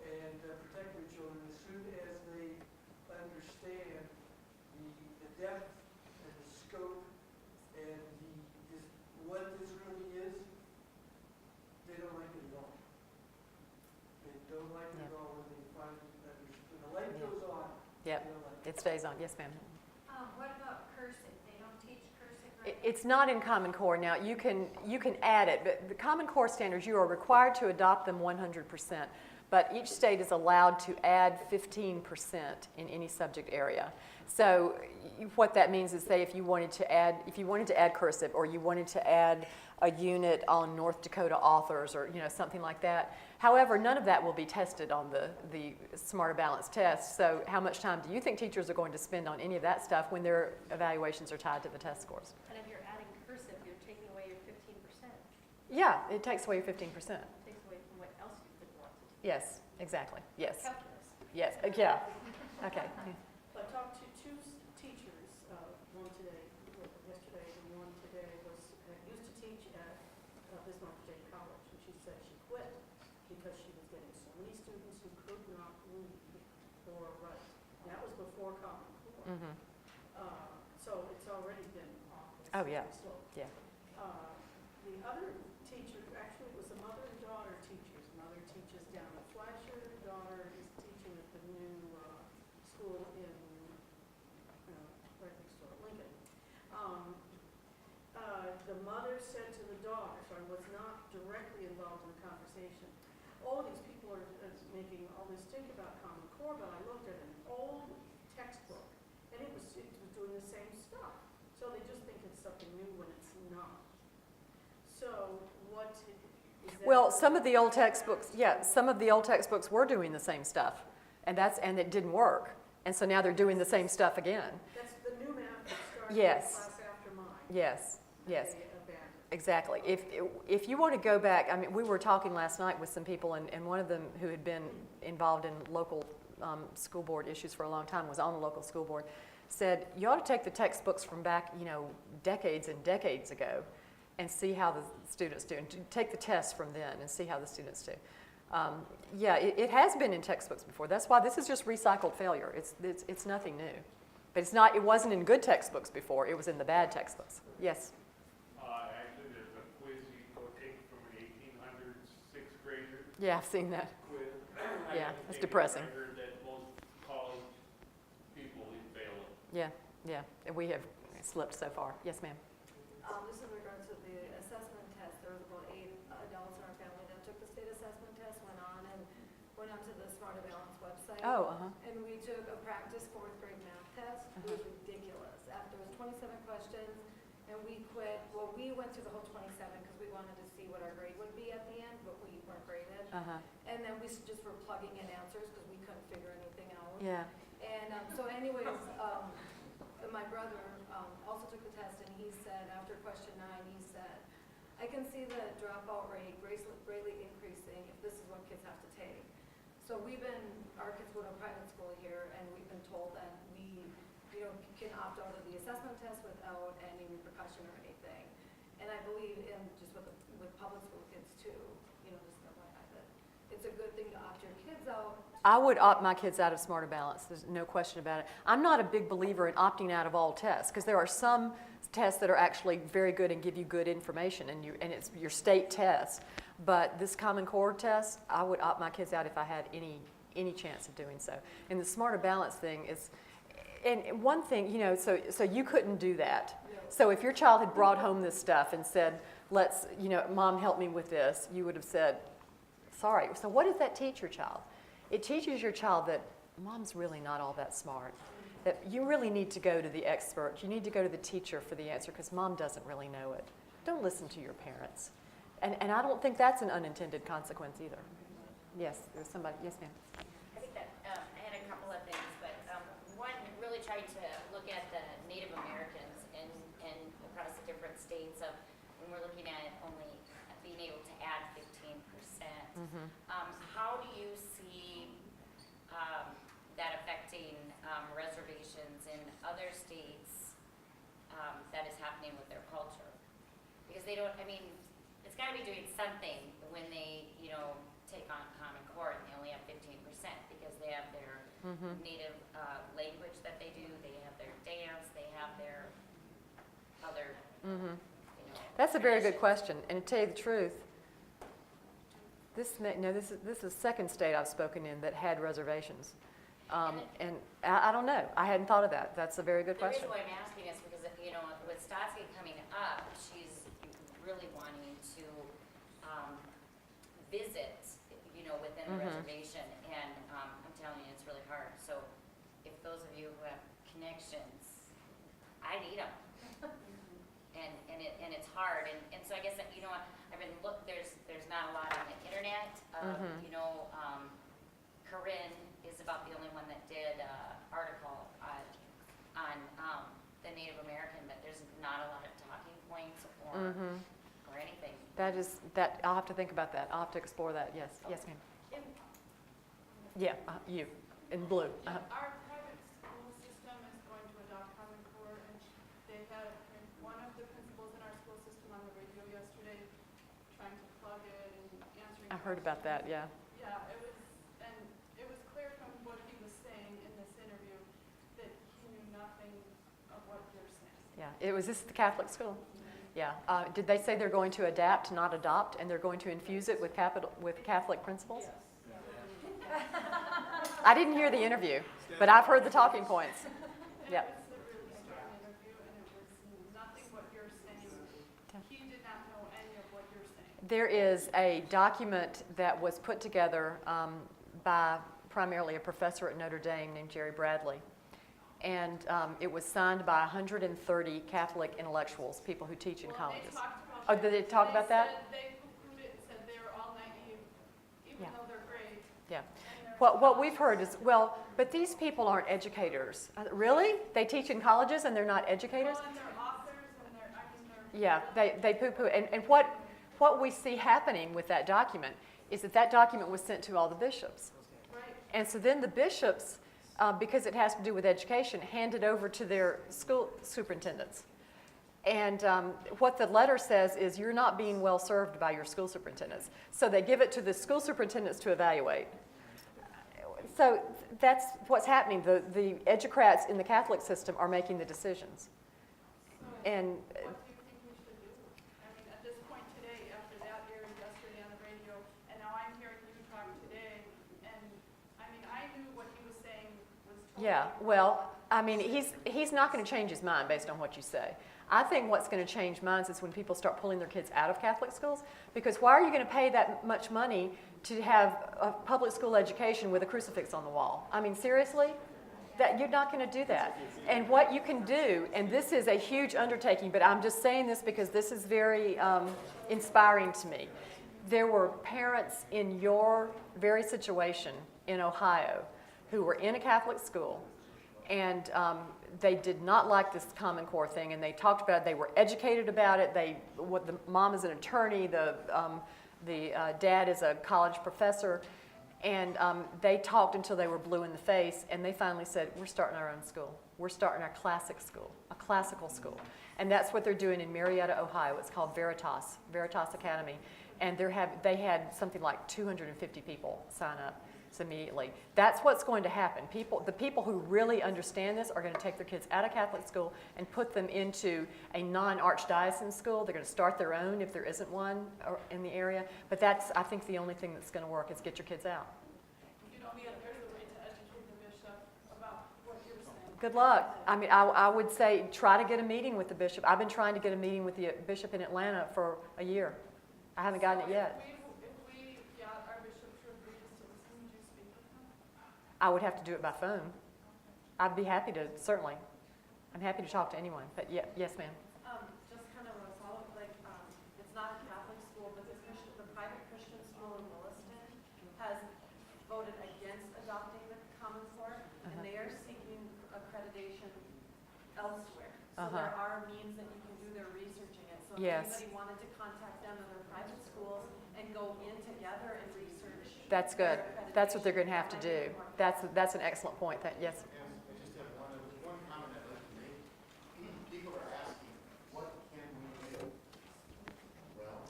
and protect their children as soon as they understand the depth and the scope and what this really is. They don't like it at all. They don't like it at all when they finally understand. When the light goes on, Yep. they don't like it. It stays on. Yes, ma'am. What about cursive? They don't teach cursive right It's not in Common Core. Now, you can add it, but the Common Core standards, you are required to adopt them 100%. but each state is allowed to add 15% in any subject area. So what that means is, say, if you wanted to add cursive, or you wanted to add a unit on North Dakota authors, or something like that. However, none of that will be tested on the Smarter Balance test. So how much time do you think teachers are going to spend on any of that stuff when their evaluations are tied to the test scores? And if you're adding cursive, you're taking away your 15%. Yeah, it takes away your 15%. It takes away from what else you could want to do. Yes, exactly. Yes. Calculus. Yes. Yeah. Okay. I talked to two teachers, one today, yesterday, and one today used to teach at Bismarck College, and she said she quit because she was getting so many students who could not read or write. And that was before Common Core. Mm-hmm. So it's already been off. Oh, yeah. Slope. Yeah. The other teacher, actually, it was a mother and daughter teachers. Mother teaches down at Flasher, daughter is teaching at the new school in right next door, Lincoln. The mother said to the daughter, so I was not directly involved in the conversation, all these people are making all this stink about Common Core, but I looked at an old textbook, and it was doing the same stuff. So they just think it's something new when it's not. So what is that? Well, some of the old textbooks, were doing the same stuff, and it didn't work. And so now they're doing the same stuff again. That's the new math that started Yes. class after mine. Yes. Yes. They abandoned. Exactly. If you want to go back, I mean, we were talking last night with some people, and one of them who had been involved in local school board issues for a long time, was on the local school board, said you ought to take the textbooks from back, decades and decades ago, and see how the students do, and take the tests from then and see how the students do. Yeah, it has been in textbooks before. That's why this is just recycled failure. It's nothing new, but it's not. It wasn't in good textbooks before. It was in the bad textbooks. Yes. Actually, there's a quiz you can go take from an 1800s sixth grader. Yeah, I've seen that. Quiz. Yeah, it's depressing. I heard that most college people fail it. Yeah, yeah. And we have slipped so far. Yes, ma'am. This is in regards to the assessment test. There was about 8 adults in our family that took the state assessment test, went onto the Smarter Balance website. Oh, And we took a practice 4th grade math test. It was ridiculous. After it was 27 questions, and we quit. Well, we went through the whole 27 because we wanted to see what our grade would be at the end, but we weren't graded. And then we just were plugging in answers because we couldn't figure anything out. Yeah. And so anyways, my brother also took the test, and he said, after question 9, he said, I can see the dropout rate greatly increasing if this is what kids have to take. So our kids go to a private school here, and we've been told that we, can opt out of the assessment test without any repercussion or anything. And I believe in just with public school kids too, just FYI, that it's a good thing to opt your kids out. I would opt my kids out of Smarter Balance. There's no question about it. I'm not a big believer in opting out of all tests, because there are some tests that are actually very good and give you good information, and it's your state test. But this Common Core test, I would opt my kids out if I had any chance of doing so. And the Smarter Balance thing is, and one thing, so you couldn't do that. No. So if your child had brought home this stuff and said, let's, Mom, help me with this, you would have said, sorry. So what does that teach your child? It teaches your child that Mom's really not all that smart, that you really need to go to the expert. You need to go to the teacher for the answer because Mom doesn't really know it. Don't listen to your parents. And I don't think that's an unintended consequence either. Yes, there's somebody. Yes, ma'am. I think that I had a couple of things, but one, really tried to look at the Native Americans and across the different states of when we're looking at only being able to add 15%. How do you see that affecting reservations in other states that is happening with their culture? Because they don't, it's got to be doing something when they, take on Common Core and they only have 15% because they have their native language that they do, they have their dance, they have their other, That's a very good question. And to tell you the truth, this is the second state I've spoken in that had reservations. And I don't know. I hadn't thought of that. That's a very good question. The reason why I'm asking is because, with Stotsky coming up, she's really wanting to visit, within in the Mhm. reservation, and I'm telling you, it's really hard. So if those of you who have connections, I need them. And it's hard, and so I guess that, you know what, I've been there's not a lot on the internet, Mhm. you know, Corinne is about the only one that did article on the Native American, but there's not a lot of talking points or Mhm. or anything. I'll have to think about that. I'll have to explore that, yes. Yes, ma'am. Yeah, you, in blue. Our private school system is going to adopt Common Core, and they had one of the principals in our school system on the radio yesterday trying to plug it and answering. I heard about that, yeah. Yeah, it was clear from what he was saying in this interview that he knew nothing of what you're saying. Yeah, was this the Catholic school? Yeah. Did they say they're going to adapt, not adopt, and they're going to infuse it with Catholic principles? I didn't hear the interview, but I've heard the talking points. Yeah. It was a really strong interview, and it was nothing what you're saying. He did not know any of what you're saying. There is a document that was put together by primarily a professor at Notre Dame named Jerry Bradley. And it was signed by 130 Catholic intellectuals, people who teach in colleges. Oh, did they talk about that? They poo-pooed it and said they were all naive, even Yeah. though they're great. Yeah. What we've heard is, well, but these people aren't educators. Really? They teach in colleges and they're not educators? Well, and they're authors, and they're. Yeah, they poo-poo. And what we see happening with that document is that document was sent to all the bishops. Right. And so then the bishops, because it has to do with education, hand it over to their school superintendents. And what the letter says is you're not being well served by your school superintendents. So they give it to the school superintendents to evaluate. So that's what's happening. The educrats in the Catholic system are making the decisions. And What do you think we should do? I mean, at this point today, after that aired yesterday on the radio, and now I'm hearing you talk today, and, I mean, I knew what he was saying was totally. yeah, well, I mean, he's not going to change his mind based on what you say. I think what's going to change minds is when people start pulling their kids out of Catholic schools, because why are you going to pay that much money to have a public school education with a crucifix on the wall? I mean, seriously? That you're not going to do that. And what you can do, and this is a huge undertaking, but I'm just saying this because this is very inspiring to me. There were parents in your very situation in Ohio who were in a Catholic school, and they did not like this Common Core thing, and they talked about it. They were educated about it. The mom is an attorney. The dad is a college professor. And they talked until they were blue in the face, and they finally said, we're starting our own school. We're starting our classic school, a classical school. And that's what they're doing in Marietta, Ohio. It's called Veritas Academy. And they had something like 250 people sign up immediately. That's what's going to happen. The people who really understand this are going to take their kids out of Catholic school and put them into a non-archdiocesan school. They're going to start their own if there isn't one in the area. But that's, I think, the only thing that's going to work is get your kids out. You know, there's a way to educate the bishop about what you're saying. Good luck. I mean, I would say try to get a meeting with the bishop. I've been trying to get a meeting with the bishop in Atlanta for a year. I haven't gotten it yet. If we got our bishop to agree to citizen, would you speak with him? I would have to do it by phone. I'd be happy to, certainly. I'm happy to talk to anyone, but yes, ma'am. Just kind of a follow-up, it's not a Catholic school, but the private Christian school in Williston has voted against adopting the Common Core, and they are seeking accreditation elsewhere. So there are means that you can do their researching it. So if anybody wanted to contact them in their private schools and go in together and research. That's good. That's what they're going to have to do. That's an excellent point. Yes. And I just have one comment I'd like to make. People are asking, what can we do? Well,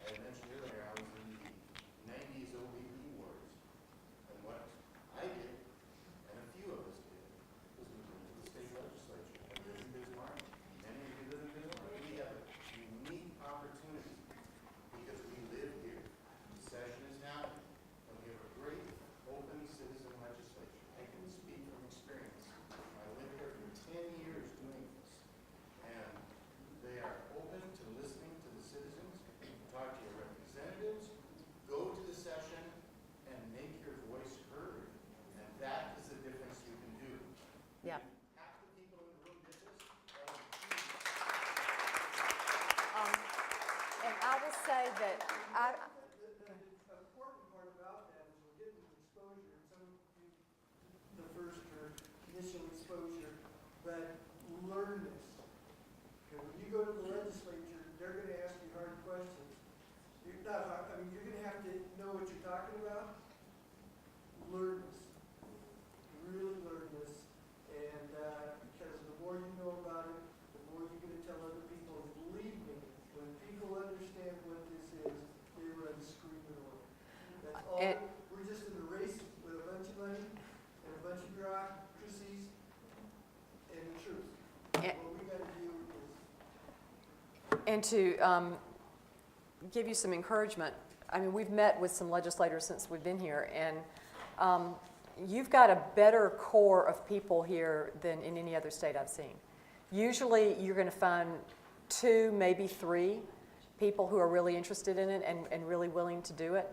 as I mentioned earlier, I was in the 90s OBP wars. And what I did, and a few of us did, was we went to the state legislature. I live in Bismarck. Many of you live in Bismarck. We have a unique opportunity because we live here. The session is happening. And we have a great open citizen legislature. I can speak from experience. I lived here for 10 years doing this. And Yeah. Half the people in the room did this, And I will say that The important part about that is we're getting exposure, and some of you, the first or initial exposure, but learn this. Okay, when you go to the legislature, they're gonna ask you hard questions. You're not hard, I mean, you're gonna have to know what you're talking about. Learn this. Really learn this. And, because the more you know about it, the more you're gonna tell other people. And believe me, when people understand what this is, they run screaming away. That's all, we're just in a race with a bunch of money and a bunch of bureaucracies and the truth. What we gotta do is And to give you some encouragement, I mean, we've met with some legislators since we've been here, and you've got a better core of people here than in any other state I've seen. Usually, you're going to find 2, maybe 3 people who are really interested in it and really willing to do it.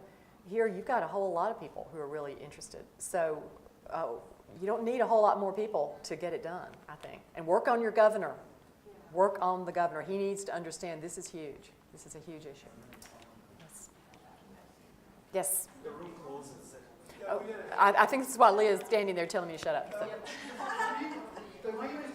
Here, you've got a whole lot of people who are really interested. So you don't need a whole lot more people to get it done, I think. And work on your governor. Work on the governor. He needs to understand this is huge. This is a huge issue. Yes. Yes. The room closes. Oh, I think this is why Leah's standing there telling me to shut up. So. the reason